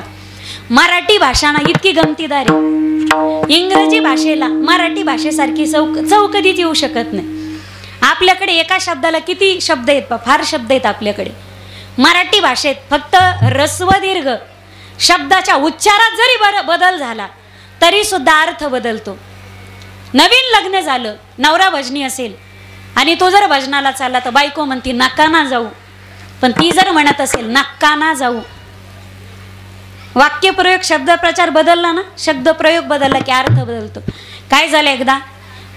मराठी भाषा ना इतकी गमतीदार आहे, इंग्रजी भाषेला मराठी भाषेसारखी चव कधीच येऊ शकत नाही. आपल्याकडे एका शब्दाला किती शब्द आहेत पा, फार शब्द आहेत आपल्याकडे. मराठी भाषेत फक्त ऱ्हस्व दीर्घ शब्दाच्या उच्चारात जरी बदल झाला तरी सुद्धा अर्थ बदलतो. नवीन लग्न झालं, नवरा भजनी असेल आणि तो जर भजनाला चालला तर बायको म्हणती नका ना जाऊ, पण ती जर म्हणत असेल नका ना जाऊ. वाक्यप्रयोग शब्दप्रचार बदलला ना, शब्दप्रयोग बदलला की अर्थ बदलतो. काय झालं, एकदा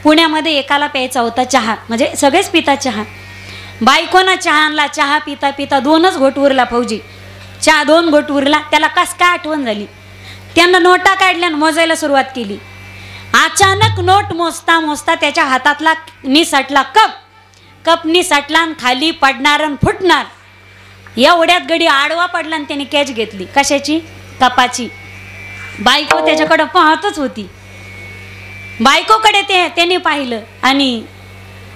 पुण्यामध्ये एकाला प्यायचा होता चहा, म्हणजे सगळेच पितात चहा. बायकोनं चहा आणला, चहा पिता पिता 2च घोट उरला. फौजी चहा 2 घोट उरला. त्याला कस काय आठवण झाली, त्यानं नोटा काढल्या आणि मोजायला सुरुवात केली. अचानक नोट मोजता मोजता त्याच्या हातातला निसटला कप निसटला आणि खाली पडणार आणि फुटणार. एवढ्यात गडी आडवा पडला आणि त्याने कॅच घेतली. कशाची? कपाची. बायको त्याच्याकडे पाहतच होती. बायकोकडे त्याने पाहिलं आणि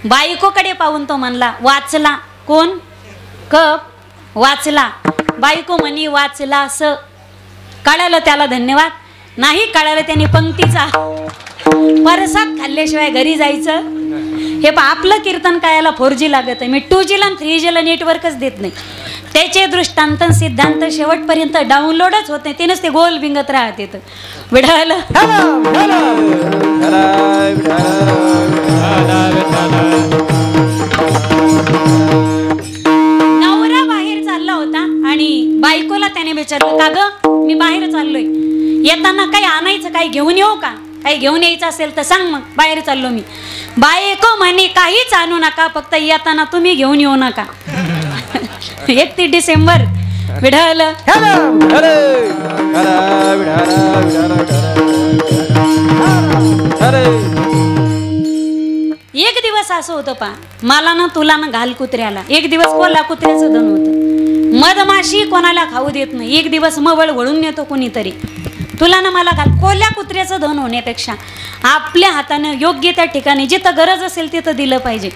बायकोकडे पाहून तो म्हणला वाचला. कोण? कप वाचला. बायको म्हणी वाचला स. कळालं त्याला धन्यवाद. नाही कळालं त्याने पंक्तीचा परसाद खाल्ल्याशिवाय घरी जायचं. हे पा आपलं कीर्तन कायला 4G लागत आहे. मी 2G आणि 3G नेटवर्कच देत नाही. त्याचे दृष्टांत सिद्धांत शेवटपर्यंत डाउनलोडच होत नाही. तेनच ते गोल बिंगत राहते. विढाल नवरा बाहेर चालला होता आणि बायकोला त्याने विचारलं का ग मी बाहेर चाललोय, येताना काही आणायचं, काही घेऊन येऊ का? काही घेऊन यायचं असेल तर सांग, मग बाहेर चाललो मी. बायको म्हणे काहीच आणू नका, फक्त येताना तुम्ही घेऊन येऊ नका. 31 डिसेंबर विढाल. एक दिवस असं होतं पा, मला ना तुला ना घाल कुत्र्याला. एक दिवस कोल्हा कुत्र्याचं धन होतं. मधमाशी कोणाला खाऊ देत नाही. एक दिवस मवळ वळून येतो कोणीतरी, तुला ना मला घाल. कोल्हा कुत्र्याचं धन होण्यापेक्षा आपल्या हातानं योग्य त्या ठिकाणी जिथं गरज असेल तिथं दिलं पाहिजे.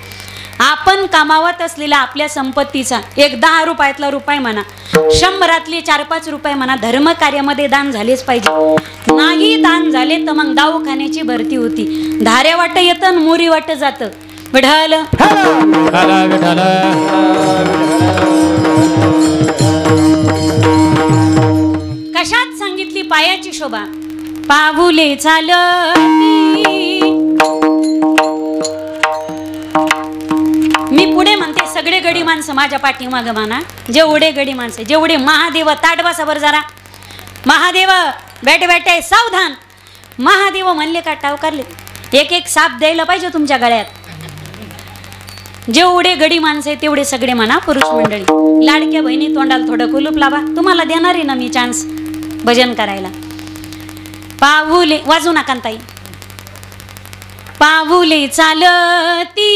आपण कामावत असलेला आपल्या संपत्तीचा एक 10 रुपयातला रुपये म्हणा, 100रातले 4-5 रुपये म्हणा, धर्म कार्यामध्ये दान झालेच पाहिजे. नाही दान झाले तर मग दवाखान्याची भरती होती. धारे वाट येतं मोरी वाट जातं. विढाल कशात सांगितली पायाची शोभा? पाऊले चालती. मी पुढे म्हणते सगळे गडी माणसं माझ्या पाठीमाग म्हणा. जेवढे गडी माणसं, जेवढे महादेव ताट बसावर जरा. महादेव बेटे बेटे सावधान. महादेव म्हणले का टावकारले एक एक साप द्यायला पाहिजे तुमच्या गळ्यात. जेवढे गडी माणसं आहे तेवढे सगळे म्हणा पुरुष मंडळी. लाडक्या बहिणी तोंडाला थोडं कुलूप लावा. तुम्हाला देणार आहे ना मी चान्स भजन करायला. पाऊले वाजू नका ताई. पाऊले चालती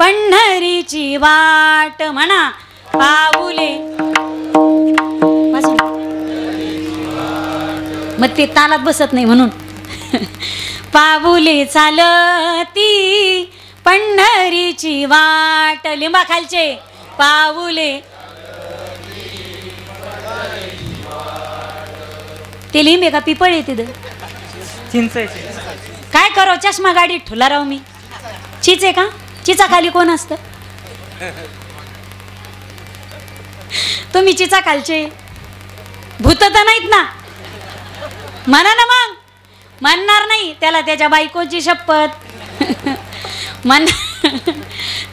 पंढरीची वाट म्हणा. पाऊले मग ते तालात बसत नाही म्हणून. पाऊले चालती पंढरीची वाट. लिंबा खालचे पाऊले. ते लिंब आहे का पिपळ आहे तिथं? चिंचेचे. काय करो चष्मा गाडीत ठुला राव मी. चिचे का? चिचा खाली कोण असतं? तुम्ही चिचा खालचे भूत तर नाहीत ना? म्हणा ना मग. म्हणणार नाही त्याला त्याच्या बायकोची शपथ. म्हण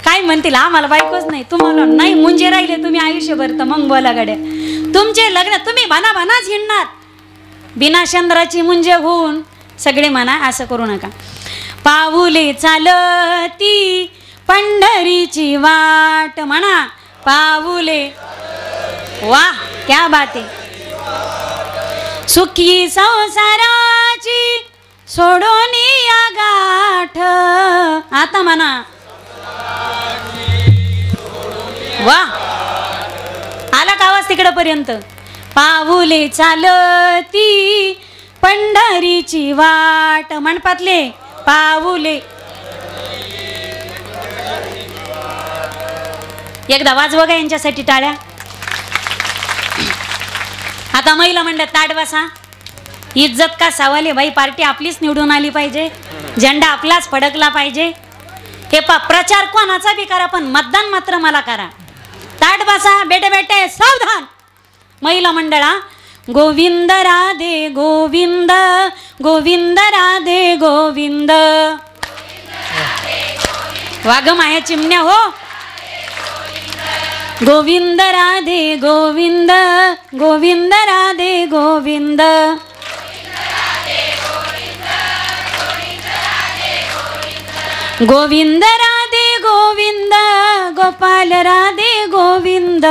काय म्हणतील आम्हाला बायकोच नाही. तुम्हाला नाही मुंजे राहिले तुम्ही आयुष्यभर तर मग बोला गड्या. तुमचे लग्न तुम्ही म्हणा म्हणाच हिंडणार. बिना चंद्राची मुंजे होऊन सगळे म्हणा. असं करू नका. पाऊले चालती पंढरीची वाट म्हणा. पाऊले. वाह क्या बात आहे. सुखी संसाराची सोडून या गाठ. आता म्हणा. वाह आला का आवाज तिकडं पर्यंत? पाऊले चालती पंढरीची वाट. म्हणपातले पाऊले. एकदा वाजवा का यांच्यासाठी टाळ्या. आता महिला मंडळ ताट बसा. इज्जत का सवाल आहे बाई. पार्टी आपलीच निवडून आली पाहिजे. झेंडा आपलाच फडकला पाहिजे. हे प्रचार कोणाचा बी करा पण मतदान मात्र मला करा. ताट बसा बेटे बेटे सावधान. महिला मंडळा. गोविंद राधे गोविंद गोविंद राधे गोविंद. वाघ माया चिमण्या हो. गोविंद राधे गोविंद गोविंद राधे गोविंद. गोविंद राधे गोविंद गोपाल राधे गोविंद.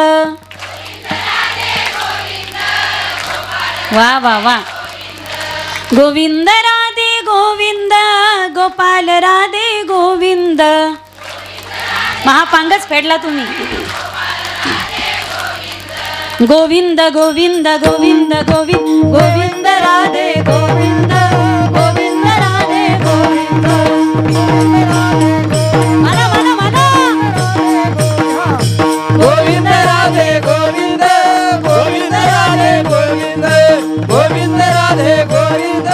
वा वा वा. गोविंद राधे गोविंद गोपाल राधे गोविंद. महापांगच फेडला तुम्ही. गोविंद गोविंद गोविंद गोविंद गोविंद राधे गोविंद गोविंद राधे गोविंद. म्हणा म्हणा म्हणा. गोविंद राधे गोविंद गोविंद राधे गोविंद गोविंद राधे गोविंद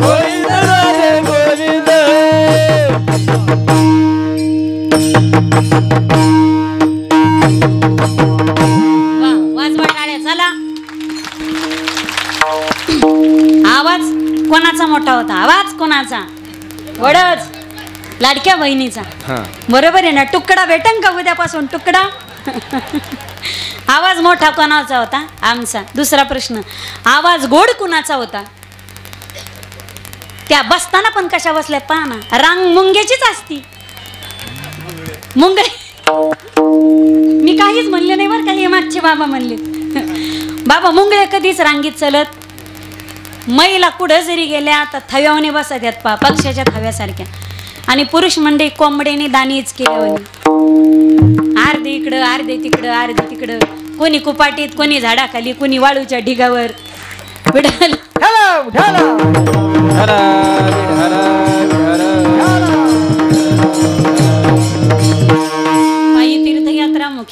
गोविंद राधे गोविंद. आवाज कोणाचा मोठा होता? आवाज कोणाचा? वडच लाडक्या बहिणीचा. बरोबर आहे ना? तुकडा भेटन का उद्यापासून? तुकडा. आवाज मोठा कोणाचा होता? आमचा. दुसरा प्रश्न. आवाज गोड कुणाचा होता? त्या बसताना पण कशा बसल्यात पहा ना. रांग मुंग्याचीच असती. मुंगे. मी काहीच म्हणले नाही बरं का. हे मागचे बाबा म्हणले. बाबा मुंगळे कधीच रांगीत चलत. महिला कुठं जरी गेल्या तर थव्याने बसत यात पा पक्षाच्या थव्यासारख्या. आणि पुरुष मंडळी कोंबड्याने दाणीच केल्यावानी. अर्धे इकडं अर्धे तिकडं अर्धे तिकडं. कोणी कुपाटीत कोणी झाडाखाली कोणी वाळूच्या ढिगावर. विडाल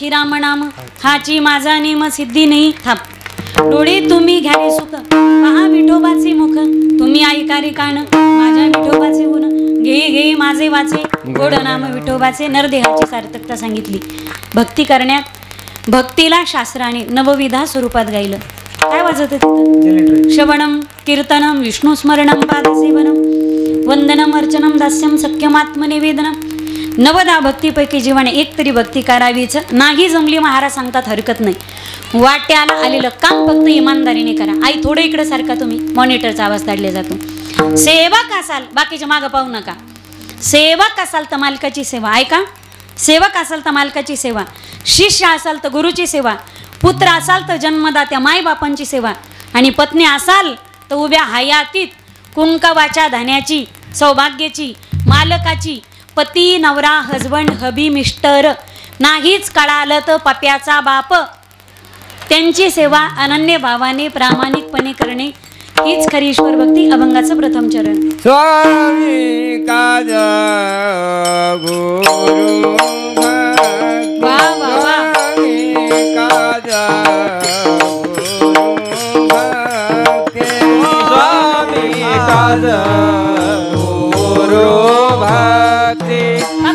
सखी राम नाम हाची माझा नेम सिद्धी नाही थाप डोळे तुम्ही घ्यारे सुख पहा विठोबाचे मुख तुम्ही ऐका रे कान माझ्या विठोबाचे गुण घे घे माझे वाचे गोड नाम विठोबाचे नरदेहाची सार्थकता सांगितली. भक्ती करण्यात भक्तीला शास्त्राने नवविधा स्वरूपात गायलं. काय वाजत तिथं? श्रवणम कीर्तनम विष्णुस्मरणम पादसेवनम वंदनम अर्चनम दास्यम सख्यमात्मनिवेदनम. नवदा भक्तीपैकी जीवाने एक तरी भक्ती करावीच. नाही जमली महाराज सांगतात हरकत नाही. वाट्याला आलेलं काम फक्त इमानदारीने करा. आई थोडं इकडे सारखा तुम्ही मॉनिटरचा आवाज काढला जातो. सेवक असाल बाकीच्या मागं पाहू नका. सेवक असाल तर मालकाची सेवा ऐका. सेवक असाल तर मालकाची सेवा. शिष्य असाल तर गुरुची सेवा. पुत्र असाल तर जन्मदात्या मायबापांची सेवा. आणि पत्नी असाल तर उभ्या हयातीत कुंकवाच्या धान्याची सौभाग्याची मालकाची पती नवरा हजबंड हबी मिस्टर नाहीच कळालं तर पप्याचा बाप त्यांची सेवा अनन्य भावाने प्रामाणिकपणे करणे हीच खरी ईश्वर भक्ती. अभंगाचं प्रथम चरण. स्वामी काज गुरु वा वा वा. काज स्वामी काज गुरु भक्ती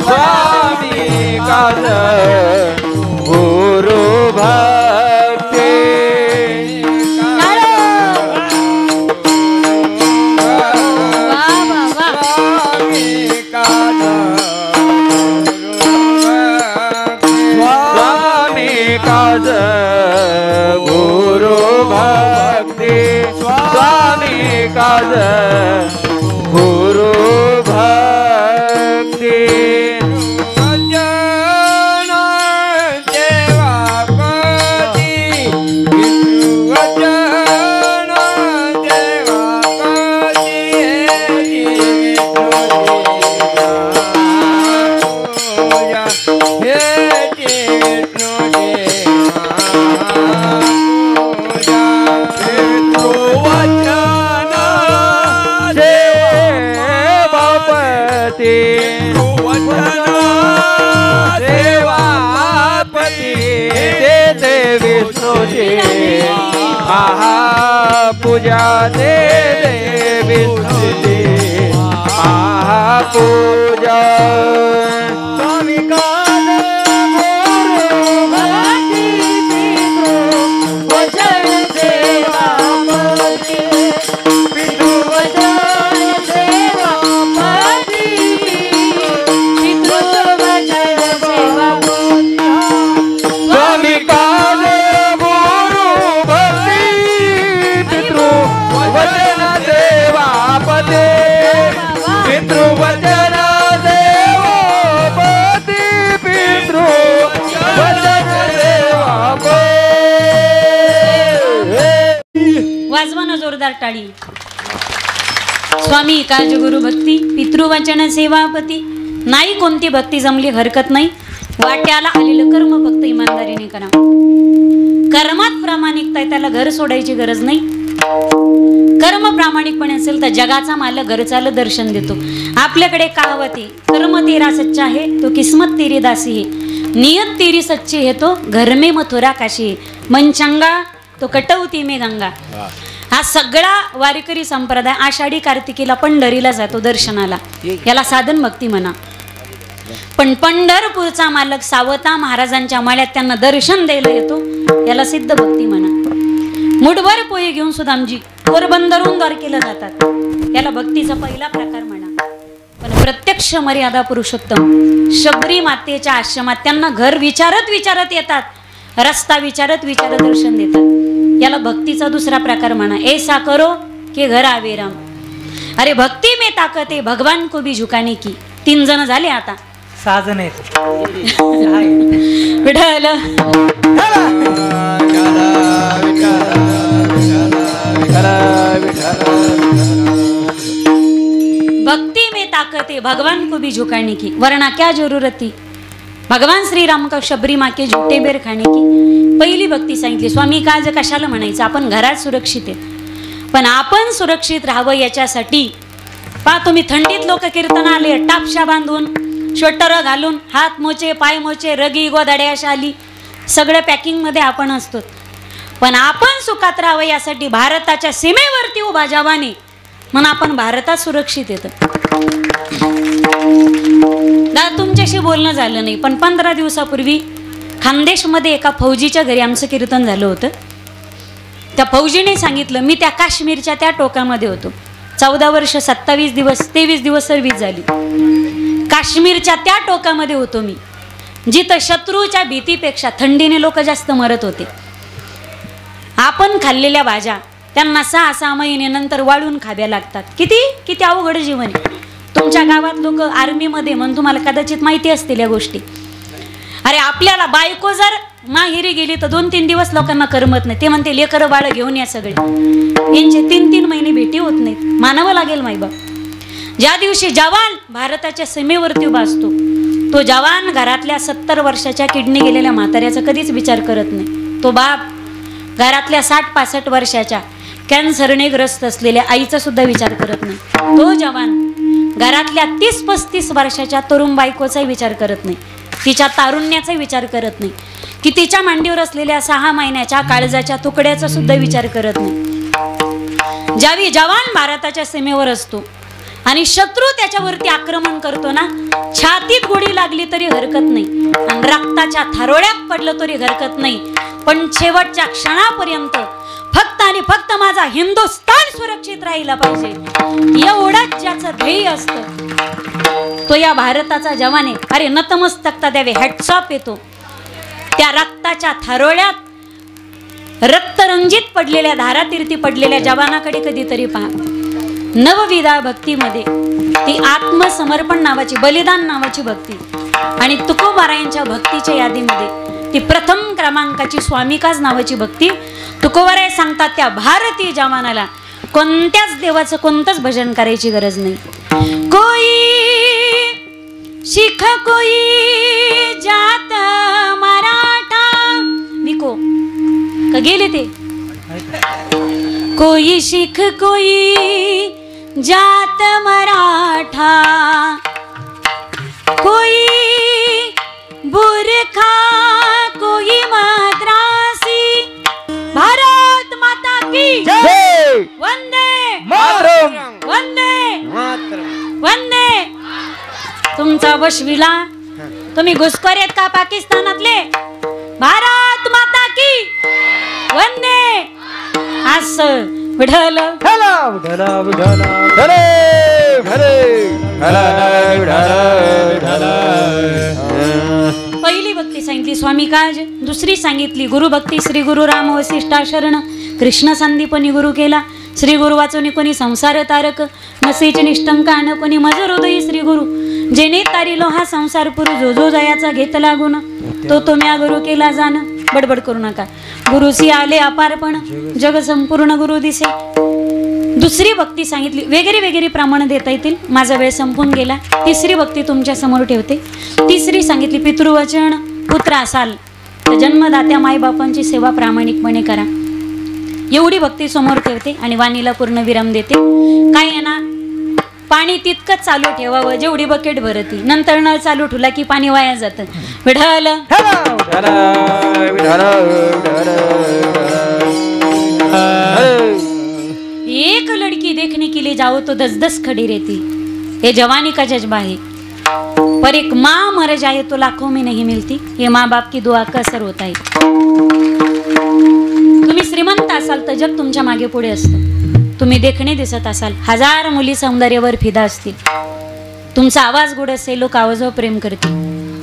स्वामी काज गुरु भक्ती काज गुरु भक्ती स्वामी काज गुरु भक्ती. वचन देवापती वचन देवापती पूजा दे विष्णुजी महापूजा. स्वामी काज गुरु भक्ती वचन सेवापती पितृ वचन सेवापती पितृ वचन सेवापती. स्वामी काज गुरु भक्ती पितृ वचन सेवापती पितृ वचन सेवापती पितृ वचन सेवापती. वाजवा ना जोरदार टाळी. स्वामी काज गुरु भक्ती पितृवचन सेवापती. नाही कोणती भक्ती जमली हरकत नाही. वाट्याला आलेलं कर्म फक्त इमानदारीने करा. कर्मात प्रामाणिकता आहे त्याला घर सोडायची गरज नाही. कर्म प्रामाणिकपणे असेल तर जगाचा मालक घरचाला दर्शन देतो. आपल्याकडे कहावत आहे कर्म तेरा सच्चा है तो किस्मत तेरी दासी है नियत तेरी सच्ची है तो घर में मथुरा काशी है मन चंगा तो कटवती में गंगा. हा सगळा वारकरी संप्रदाय आषाढी कार्तिकीला पंढरीला जातो दर्शनाला. याला साधन भक्ती म्हणा. पण पंढरपूरचा मालक सावता महाराजांच्या माळ्यात त्यांना दर्शन द्यायला येतो याला सिद्ध भक्ती म्हणा. मुठभर पोहे घेऊन सुदामजी पोरबंदरून द्वारकेला जातात याला भक्तीचा पहिला प्रकार म्हणा. पण प्रत्यक्ष मर्यादा पुरुषोत्तम शबरी मातेच्या आश्रमात त्यांना घर विचारत विचारत येतात. रस्ता विचारत विचारत दर्शन देतात याला भक्तीचा दुसरा प्रकार म्हणा. ऐसा करो के घर आवे राम. अरे भक्ती में ताकत है भगवान को भी झुकाने की. 3 जण झाले आता 6 जण आहेत. विठ्ठल भक्ति में ताकत है भगवान को भी झुकाने की वरना क्या जरूरत थी. भगवान श्री राम का शबरी माँ के झुटे बेर खाने की. पहिली भक्ती सांगितली. स्वामी काज कशाला म्हणायचं. आपण घरात सुरक्षित आहेत पण आपण सुरक्षित राहावं याच्यासाठी पहा तुम्ही थंडीत लोक कीर्तन आले टापशा बांधून स्वेटर घालून हात मोचे पाय मोचे रगी गोदाड्या अशा आली सगळ्या पॅकिंगमध्ये आपण असतो, पण आपण सुखात राहावं यासाठी भारताच्या सीमेवरती उभा जवानी म्हणून आपण भारतात सुरक्षित येतो. दादा तुमच्याशी बोलणं झालं नाही, पण 15 दिवसापूर्वी खानदेशमध्ये एका फौजीच्या घरी आमचं कीर्तन झालं होतं. त्या फौजीने सांगितलं, मी त्या काश्मीरच्या त्या टोकामध्ये होतो. 14 वर्ष 27 दिवस 23 दिवस सर्विस झाली. काश्मीरच्या त्या टोकामध्ये होतो मी, जिथं शत्रूच्या भीतीपेक्षा थंडीने लोक जास्त मरत होते. आपण खाल्लेल्या भाज्या त्यांना 6-6 महिन्यानंतर वाळून खाव्या लागतात. किती किती अवघड जीवन आहे. तुमच्या गावात लोक आर्मीमध्ये म्हणून तुम्हाला कदाचित माहिती असतील या गोष्टी. अरे आपल्याला बायको जर माहेरी गेली तर 2-3 दिवस लोकांना करमत नाही. ते म्हणते लेकरं बाळ घेऊन या सगळे, यांचे 3-3 महिने भेटी होत नाहीत. मानावं लागेल मायबाप. ज्या दिवशी जवान भारताच्या सीमेवरती उभा असतो, तो जवान घरातल्या 70 वर्षाच्या किडनी गेलेल्या म्हाताऱ्याचा कधीच विचार करत नाही. तो बाप घरातल्या 60-65 वर्षाच्या कॅन्सरने ग्रस्त असलेल्या आईचा सुद्धा विचार करत नाही. तो जवान घरातल्या 30-35 वर्षाच्या तरुण बायकोचा विचार करत नाही. तिच्या तारुण्याचा विचार करत नाही, की तिच्या मांडीवर असलेल्या 6 महिन्याच्या काळजाच्या तुकड्याचा सुद्धा विचार करत नाही. ज्यावेळी जवान भारताच्या सीमेवर असतो आणि शत्रू त्याच्यावरती आक्रमण करतो ना, छातीत गोळी लागली तरी हरकत नाही आणि रक्ताच्या थारोळ्यात पडलं तरी हरकत नाही, पण शेवटच्या क्षणापर्यंत फक्त आणि फक्त माझा हिंदुस्थान सुरक्षित राहिला पाहिजे एवढंच ज्याचं ध्येय असतं, तो या भारताचा जवान आहे. अरे नतमस्तकता द्यावे, हॅट्स ऑफ येतो. त्या रक्ताच्या थारोळ्यात रक्तरंजित पडलेल्या धारातीर्थी पडलेल्या जवानाकडे कधीतरी पहा. नवविधा भक्तीमध्ये ती आत्मसमर्पण नावाची, बलिदान नावाची भक्ती आणि तुकोबारायांच्या भक्तीच्या यादीमध्ये ती प्रथम क्रमांकाची स्वामिकाज नावाची भक्ती. तुकोबाराय सांगतात त्या भारतीय जवानाला कोणत्याच देवाचं कोणतंच भजन करायची गरज नाही. कोई शिख कोई जात मराठा विको का गेले ते. कोई शिख कोई जात मराठा, कोई बुरखा कोई मद्रासी, भारत माता की जय. वंदे मातरम. वंदे मातरम. वंदे. तुमचा बशविला तुम्ही घुसखोर का पाकिस्तानातले? भारत माता की वंदे. असं विढल ढला ढला ढला ढले ढले ढला ढला. पहिली भक्ती सांगितली स्वामी काज, दुसरी सांगितली गुरुभक्ती. श्री गुरु राम वसिष्ठा शरण, कृष्ण संदीपनी गुरु केला. श्री गुरु वाचून कोणी संसार तारक, नसेचे निष्ठंकान कोणी मज हृदयी श्री गुरु. जेने तारिलो हा संसार पुरु, जो जो जयाचा घेतला गुण, तो म्या गुरु केला जाण. बडबड करू नका. गुरुसी आले अपारपण, जग संपूर्ण गुरु दिसे. दुसरी भक्ती सांगितली, वेगळे वेगळे प्रमाण देता येतील, माझा वेळ संपून गेला. तिसरी भक्ती तुमच्या समोर ठेवते. तिसरी सांगितली पितृवचन. पुत्र असाल तर जन्मदात्या मायबापांची सेवा प्रामाणिकपणे करा. एवढी भक्ती समोर ठेवते आणि वाणीला पूर्ण विराम देते. काय आहे ना, पाणी तितकंच चालू ठेवावं जेवढी बकेट भरती. नंतर नळ चालू ठेवला की पाणी वाया जातं. विढल एक लड़की देखने के लिए जाओ तो 10-10 खड़ी रहती. ये जवानी का जज्बा है. पर एक माँ मर जाए तो लाखों में नहीं मिलती. ये माँ बाप की दुआ का असर होता है. तुम्ही श्रीमंत असाल तर जग तुमच्या मागे पुढे असतं. तुम्ही देखणे दिसत असाल, 1000 मुली सौंदर्यावर फिदा असतील. तुमचा आवाज गोड असेल, लोक आवाजावर प्रेम करतील.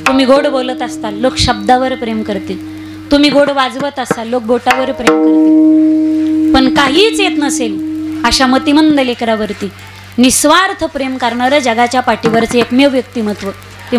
तुम्ही गोड बोलत असताल, लोक शब्दावर प्रेम करतील. तुम्ही गोड वाजवत असाल, लोक बोटावर प्रेम करतील. पण काहीच येत नसेल अशा मतिमंद लेकरावरती निस्वार्थ प्रेम करणारं जगाच्या पाठीवरचे एकमेव व्यक्तिमत्व ते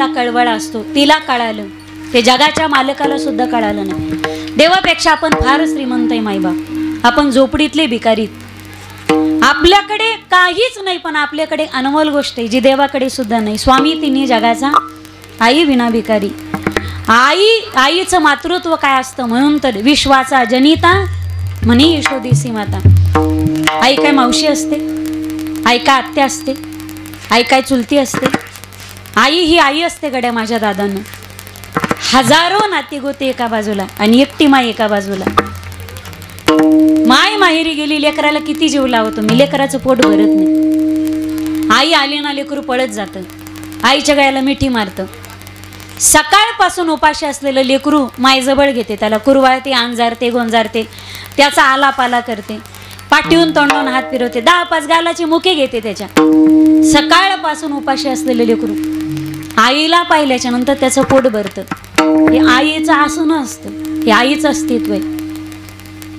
आईला कळवळा असतो, तिला कळालं, ते जगाच्या मालकाला सुद्धा कळालं नाही. देवापेक्षा आपण फार श्रीमंत आहे माईबाप, आपण झोपडीतले भिकारीत. आपल्याकडे काहीच नाही, पण आपल्याकडे अनमोल गोष्ट आहे जी देवाकडे सुद्धा नाही. स्वामी तिन्ही जगाचा, आई विना भिकारी. आईचं मातृत्व काय असतं, म्हणून तर विश्वाचा जनिता म्हणे यशोदेसी माता. आई काय मावशी असते, आई काय आत्या असते, आई काय चुलती असते. आई ही आई असते गड्या माझ्या दादांना. हजारो नाती गोते एका बाजूला आणि एकटी माई एका बाजूला. माय माहेरी गेली, लेकराला किती जीव लावतो मी, लेकराचं पोट भरत नाही. आई आली ना लेकरू पळत जातं, आईच्या गळ्याला मिठी मारतं. सकाळपासून उपाशी असलेलं लेकरू मायजवळ घेते, त्याला कुरवाळते, अंजारते, गोंजारते, त्याचा आलापाला करते, पाठीहून तोंडून हात फिरवते, 10-5 गालाची मुके घेते त्याच्या. सकाळपासून उपाशी असलेलं लेकरू आईला पाहिल्याच्या नंतर त्याचं पोट भरतं. हे आईचं आसनं असतं, हे आईचं अस्तित्व आहे.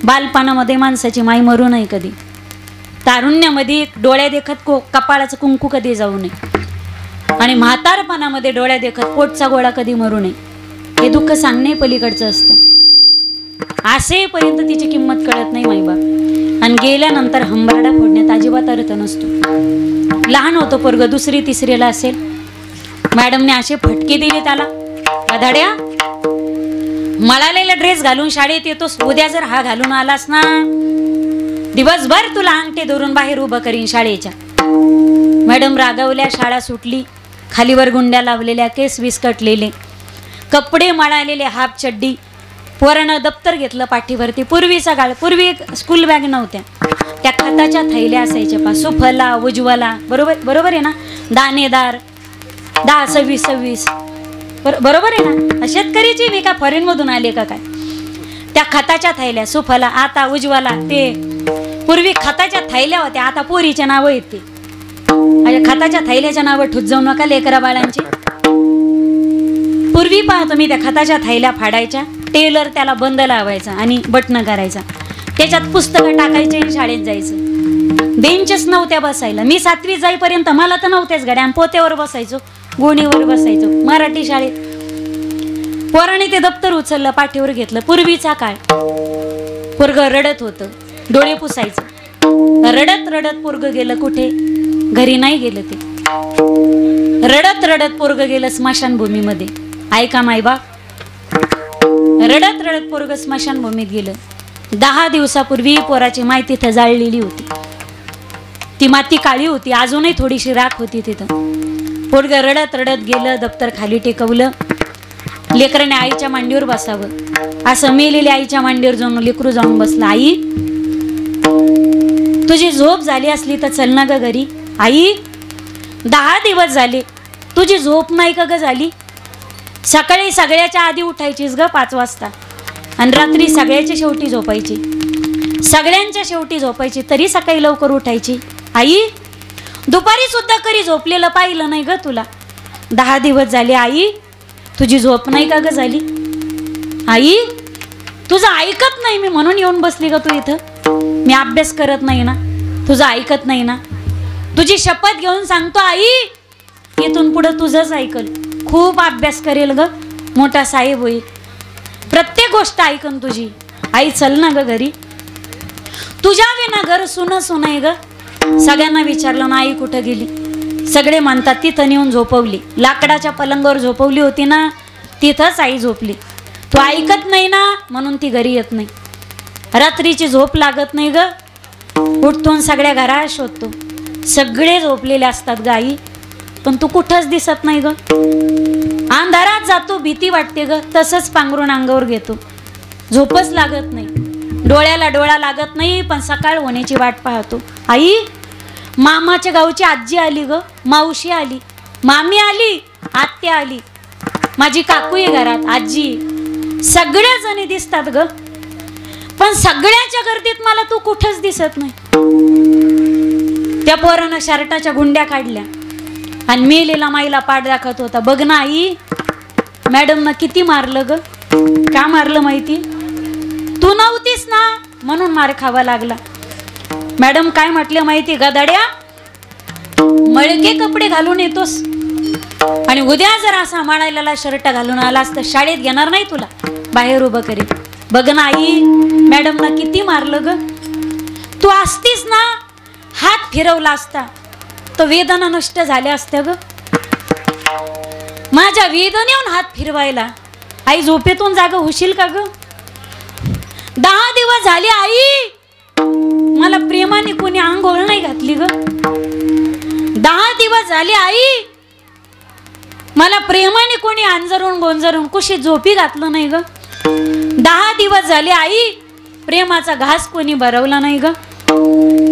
बालपणामध्ये माणसाची माई मरू नये कधी, तारुण्यामध्ये डोळ्या देखत कपाळाचं कुंकू कधी जाऊ नये, आणि म्हातारपणामध्ये डोळ्या देखत पोटचा गोळा कधी मरू नये. हे दुःख सांगणे पलीकडचं असतं. असेपर्यंत तिची किंमत कळत नाही माईबाप, आणि गेल्यानंतर हंबरडा फोडण्यात अजिबात अर्थ नसतो. लहान होतो पोरग, 2री-3रीला असेल, मॅडमने असे फटके दिले त्याला, अधाड्या मळालेला ड्रेस घालून शाळेत येतोस, उद्या जर हा घालून आलास ना, दिवसभर तुला अंगठे धरून बाहेर उभं करीन शाळेच्या. मॅडम रागावल्या, शाळा सुटली. खालीवर गुंड्या लावलेल्या, केस विस्कटलेले, कपडे मळालेले, हाफ चड्डी. पोरानं दप्तर घेतलं पाठीवरती. पूर्वीचा काळ, पूर्वी स्कूल बॅग नव्हत्या, त्या खताच्या थैल्या असायच्या पा, सुफला उज्ज्वला, बरोबर आहे ना, दाणेदार, 10-26-26, बरोबर आहे ना. शेतकरीची मी का फॉरेन मधून आले का काय. त्या खताच्या थैल्या, सुफला, आता उज्ज्वला. ते पूर्वी खताच्या थैल्या होत्या, आता पोरीच्या नावं येते. खताच्या थैल्याच्या नावं ठुत जाऊ नका लेकरा बाळांची. पूर्वी पाहतो मी त्या खताच्या थैल्या फाडायच्या, टेलर त्याला बंद लावायचा आणि बटणं करायचा, त्याच्यात पुस्तकं टाकायचे आणि शाळेत जायचं. बेंचेस नव्हत्या बसायला. मी 7वी जाईपर्यंत मला तर नव्हत्याच गड्या, पोत्यावर बसायचो, गोणीवर बसायचो मराठी शाळेत. पोराने ते दप्तर उचललं, पाठीवर घेतलं. पूर्वीचा काळ, पोरग रडत होतं, डोळे पुसायचं. रडत रडत पोरग गेलं कुठे, घरी नाही गेलं ते. रडत रडत पोरग गेलं स्मशानभूमीमध्ये. ऐका मायबाप, रडत रडत पोरग स्मशानभूमीत गेलं. 10 दिवसापूर्वी पोराची माती तिथं जाळलेली होती. ती माती काळी होती, अजूनही थोडीशी राख होती तिथं. पोरग रडत रडत गेलं, दप्तर खाली टेकवलं. लेकराने आईच्या मांडीवर बसावं, असं मेलेल्या आईच्या मांडीवर जाऊन लेकरू जाऊन बसलं. आई तुझी झोप झाली असली तर चल ना ग घरी. आई 10 दिवस झाले तुझी झोप नाही का ग झाली. सकाळी सगळ्याच्या आधी उठायचीस ग 5 वाजता, आणि रात्री सगळ्याच्या शेवटी झोपायची. सगळ्यांच्या शेवटी झोपायची, तरी सकाळी लवकर उठायची. आई दुपारी सुद्धा कधी झोपलेलं पाहिलं नाही ग तुला. 10 दिवस झाले आई तुझी झोप नाही का ग झाली. आई तुझं ऐकत नाही मी, म्हणून येऊन बसली ग तू इथं. मी अभ्यास करत नाही ना, तुझं ऐकत नाही ना. तुझी शपथ घेऊन सांगतो आई, इथून पुढं तुझंच ऐकल. खूप अभ्यास करेल ग, मोठा साहेब होईल, प्रत्येक गोष्ट ऐकन तुझी. आई चल ना ग घरी. तुझ्या विना घर सुन आहे ग. सगळ्यांना विचारलं ना आई कुठं गेली. सगळे म्हणतात तिथं नेऊन झोपवली, लाकडाच्या पलंगावर झोपवली होती ना, तिथंच आई झोपली. तू ऐकत नाही ना, म्हणून ती घरी येत नाही. रात्रीची झोप लागत नाही ग. उठतून सगळ्या घरात शोधतो, सगळे झोपलेले असतात ग आई, पण तू कुठंच दिसत नाही ग. अंधारात जातो, भीती वाटते ग, तसंच पांघरून अंगावर घेतो. झोपच लागत नाही, डोळ्याला डोळा लागत नाही, पण सकाळ होण्याची वाट पाहतो. आई मामाच्या गावची आजी आली ग, मावशी आली, मामी आली, आत्या आली, माझी काकू आहे घरात, आजी, सगळ्या जणी दिसतात ग, पण सगळ्याच्या गर्दीत मला तू कुठंच दिसत नाही. त्या पोरानं शर्टाच्या गुंड्या काढल्या आणि मेलेला माईला पाठ दाखवत होता. बघ ना आई, मॅडमनं किती मारलं ग. का मारलं माहिती, तू नव्हतीस ना म्हणून मार खावा लागला. मॅडम काय म्हटलं माहिती, गदाड्या मळके कपडे घालून येतोस, आणि उद्या जर असा माळायला शर्ट घालून आलास तर शाळेत घेणार नाही तुला, बाहेर उभं करी. बघ ना आई, मॅडम ना किती मारलं ग. तू असतीस ना, हात फिरवला असता तर वेदना नष्ट झाल्या असत्या ग. माझ्या वेदनेहून हात फिरवायला आई झोपेतून जाग होशील का ग. 10 दिवस झाले आई, मला प्रेमाने कोणी आंघोळ नाही घातली ग. 10 दिवस झाले आई, मला प्रेमाने कोणी अंजरून गोंजरून कुशी झोपी घातलं नाही ग. 10 दिवस झाले आई, प्रेमाचा घास कोणी भरवला नाही ग.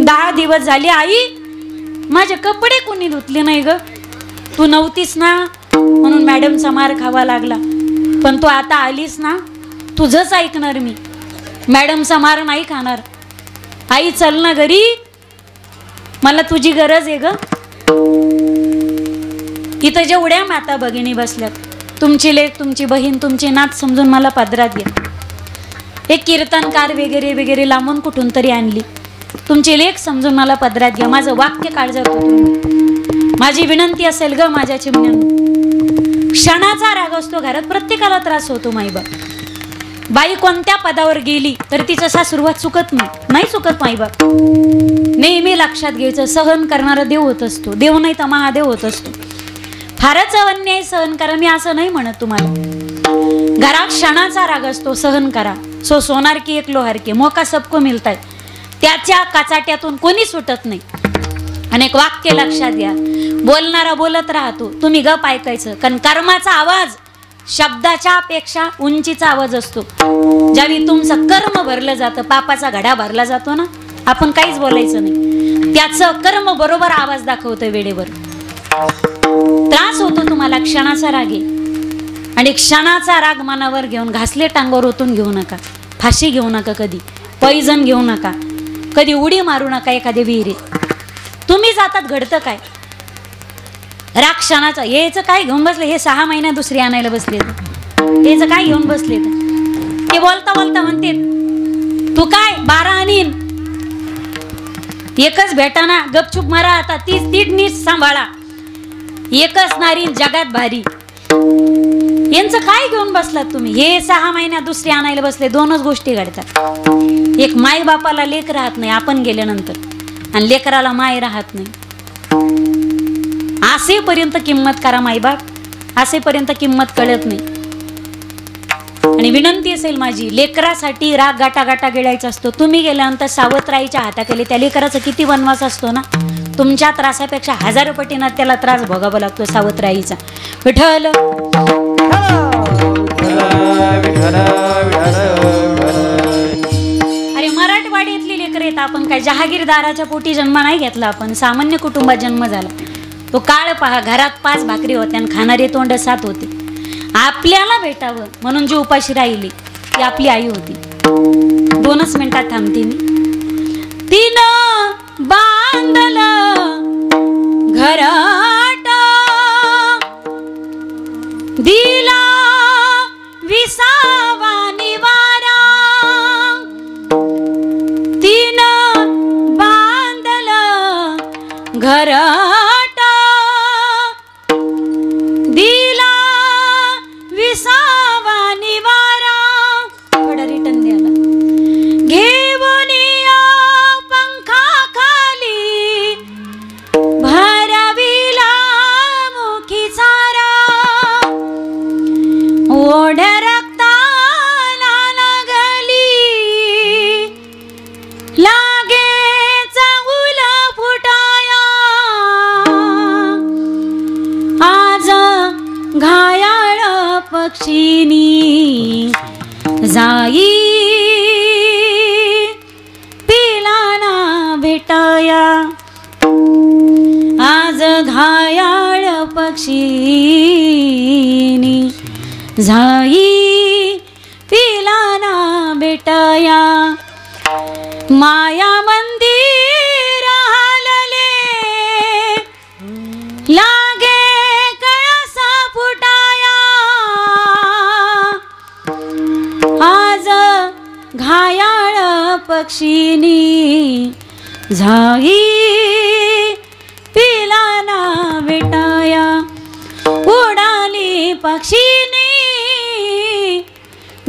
10 दिवस झाले आई, माझे कपडे कोणी धुतले नाही ग. तू नव्हतीस ना म्हणून मॅडमचा मार खावा लागला, पण तू आता आलीस ना, तुझंच ऐकणार मी, मॅडमचा मार नाही खाणार. आई चल ना घरी, मला तुझी गरज आहे ग. इथं जेवढ्या माता भगिनी बसल्यात, तुमची लेक, तुमची बहीण, तुमची नात समजून मला पदरात घ्या. एक कीर्तनकार वगैरे वगैरे लांबून कुठून तरी आणली, तुमची लेक समजून मला पदरात घ्या. माझं वाक्य काळजात होतं. माझी विनंती असेल ग माझ्या चिमण्यांना. क्षणाचा राग असतो घरात, प्रत्येकाला त्रास होतो. माईबाप, बाई कोणत्या पदावर गेली तर तिचं सासुरवात चुकत नाही चुकत. माईबाप नेहमी लक्षात घ्यायचं, सहन करणारा देव होत असतो, देव नाही तर महादेव होत असतो. फारच अन्याय सहन करा, मी असं नाही म्हणत तुम्हाला. घरात क्षणाचा राग असतो, सहन करा. सो सोनार की एक लोहार की, मोका सबको मिळताय. त्याच्या काचाट्यातून कोणी सुटत नाही. आणि एक वाक्य लक्षात घ्या, बोलणारा बोलत राहतो, तुम्ही गप ऐकायचं. कारण कर्माचा आवाज शब्दाच्या पेक्षा उंचीचा आवाज असतो. ज्यावेळी तुमचं कर्म भरलं जातं, पापाचा घडा भरला जातो ना, आपण काहीच बोलायचं नाही, त्याचं कर्म बरोबर आवाज दाखवतं वेळेवर. त्रास होतो तुम्हाला, क्षणाचा राग आहे. आणि क्षणाचा राग मनावर घेऊन घासले टांगवर ओतून घेऊ नका, फाशी घेऊ नका, कधी पैजण घेऊ नका, कधी उडी मारू नका एखाद्या विहिरीत. तुम्ही जातात घडतं काय, राग क्षणाचा. हेच काय घेऊन बसले, हे 6 महिन्यात दुसरी आणायला बसले, हेच काय घेऊन बसले. ते बोलता बोलता म्हणते तू काय 12 आणीन, एकच भेटा ना, गपचूप मारा आता, तीच नीट सांभाळा, एकच नारी जगात भारी. यांचं काय घेऊन बसलात तुम्ही. हे 6 महिन्यात दुसरी आणायला बसले. 2च गोष्टी घडतात, एक माय बापाला लेक राहत नाही आपण गेल्यानंतर, आणि लेकराला माय राहत नाही. असेपर्यंत किंमत करा मायबाप, असेपर्यंत किंमत कळत नाही. आणि विनंती असेल माझी, लेकरासाठी राग गाटा गाटा गिळायचा असतो. तुम्ही गेल्यानंतर सावत्राईच्या हाताखाली त्या लेकराचा किती वनवास असतो ना, तुमच्या त्रासापेक्षा 1000 पटीनं त्याला त्रास भोगावा लागतो सावत्राईचा. विठ्ठल अरे मराठवाड्यातली लेकर येत, आपण काय जहागीरदाराच्या पोटी जन्म नाही घेतला, आपण सामान्य कुटुंबात जन्म झाला. तो काळ पहा, घरात 5 भाकरी होत्या आणि खाणारे तोंड 7 होते. आपल्याला भेटावं म्हणून जी उपाशी राहिली ती आपली आई होती. 2च मिनिटात थांबते मी. तिनं बांधलं घराट, दिला विसावा निवारा. तिनं बांधलं घराट, दिला विसावा निवारा. थोडा रिटर्न द्याला. घेऊन या पंखा खाली, भरविला मुखी चारा. ओढ रक्ताला लागली, लागे चांगुल फुटाया. आज घायाळ पक्षीनी जाई, पिलाना भेटाया. आज घायाळ पक्षीनी जाई, पिलाना भेटाया. माया मंदिर हालले, लागे कळसा फुटाया. आज घायाळ पक्षीनी जाई, पिलाना भेटाया.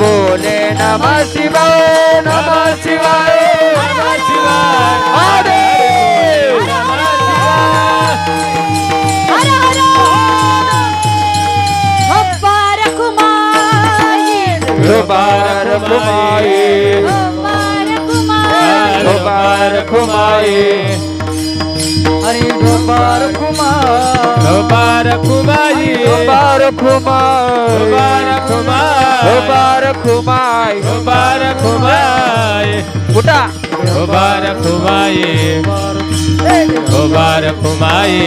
बोले नमः शिवाय नमः शिवाय नमः शिवाय हरे मुबारक माए मुबारक माए अरे मुबारक मुबारक माए मुबारक मुबारक मुबारक माए मुबारक माए उठा मुबारक माए मुबारक माए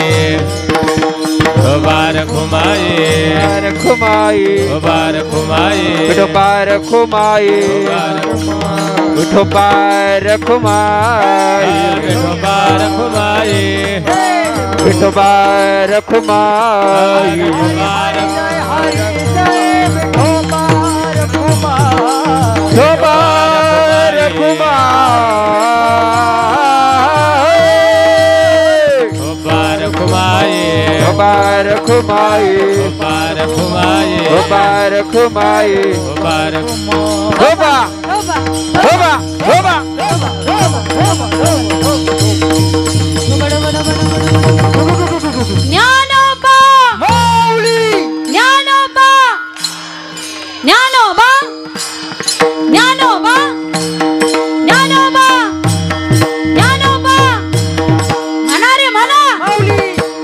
मुबारक माए मुबारक माए मुबारक माए मुबारक माए मुबारक माए मुबारक माए मुबारक माए मुबारक मुबारक माए मुबारक माए मुबारक माए मुबारक होबा होबा होबा ज्ञानोबा माऊली ज्ञानोबा ज्ञानोबा ज्ञानोबा ज्ञानोबा ज्ञानोबा म्हणा रे म्हणा माऊली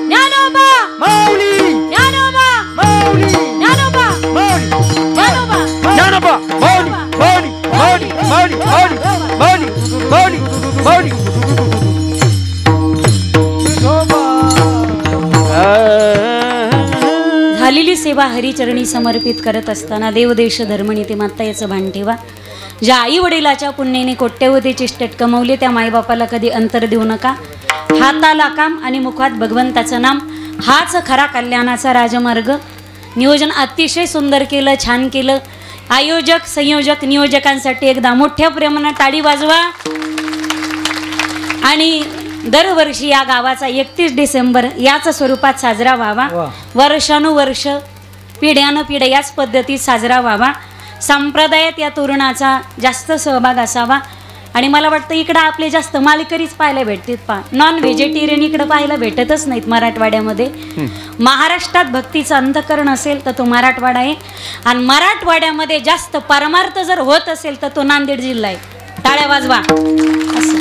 ज्ञानोबा माऊली ज्ञानोबा माऊली ज्ञानोबा माऊली ज्ञानोबा ज्ञानोबा माऊली माऊली माऊली माऊली माऊली माऊली माऊली माऊली झालेली सेवा हरिचरणी समर्पित करत असताना देवदेश धर्मनीती माता याचं भान ठेवा. ज्या आई वडिलाच्या पुण्याने कोट्यवधीची स्टेट कमवली त्या माईबापाला कधी अंतर देऊ नका. हाताला काम आणि मुखात भगवंताचं नाम हाच खरा कल्याणाचा राजमार्ग. नियोजन अतिशय सुंदर केलं, छान केलं. आयोजक संयोजक नियोजकांसाठी एकदा मोठ्या प्रेमानं टाळी वाजवा. आणि दरवर्षी या गावाचा 31 डिसेंबर याच स्वरूपात साजरा व्हावा. वर्षानुवर्ष पिढ्यानं पिढ्या याच पद्धतीत साजरा व्हावा. संप्रदायात या तरुणाचा जास्त सहभाग असावा. आणि मला वाटतं इकडं आपले जास्त मालकरीच पाहायला भेटतात. नॉन व्हेजिटेरियन इकडं पाहायला भेटतच नाहीत मराठवाड्यामध्ये. महाराष्ट्रात भक्तीचं अंतःकरण असेल तर तो मराठवाडा आहे. आणि मराठवाड्यामध्ये जास्त परमार्थ जर होत असेल तर तो नांदेड जिल्हा आहे. टाळ्या वाजवा. असं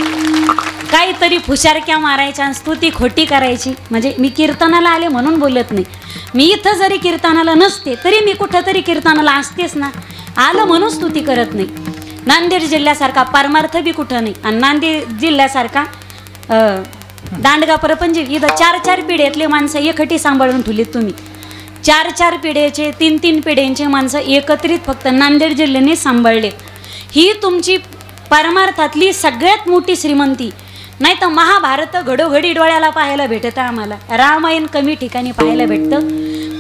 काहीतरी फुशारक्या मारायच्या आणि स्तुती खोटी करायची. म्हणजे मी कीर्तनाला आले म्हणून बोलत नाही. मी इथं जरी कीर्तनाला नसते तरी मी कुठंतरी कीर्तनाला असतेच ना. आलं म्हणून स्तुती करत नाही. नांदेड जिल्ह्यासारखा परमार्थ बी कुठं नाही. आणि नांदेड जिल्ह्यासारखा दांडगा परपंच इथं 4-4 पिढ्यातले माणसं एकटी सांभाळून ठेवलीत तुम्ही. 4-4 पिढ्याचे 3-3 पिढ्यांचे माणसं एकत्रित फक्त नांदेड जिल्ह्याने सांभाळले. ही तुमची परमार्थातली सगळ्यात मोठी श्रीमंती. नाही तर महाभारत घडोघडी डोळ्याला पाहायला भेटतं आम्हाला. रामायण कमी ठिकाणी पाहायला भेटतं.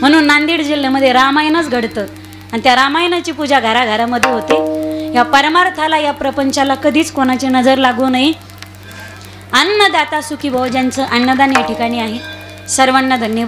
म्हणून नांदेड जिल्ह्यामध्ये रामायणच घडतं. आणि त्या रामायणाची पूजा घराघरामध्ये होते. या परमार्थाला या प्रपंचाला कधीच कोणाची नजर लागू नये. अन्नदाता सुखी भाऊ ज्यांचं अन्नदान या ठिकाणी आहे. सर्वांना धन्यवाद.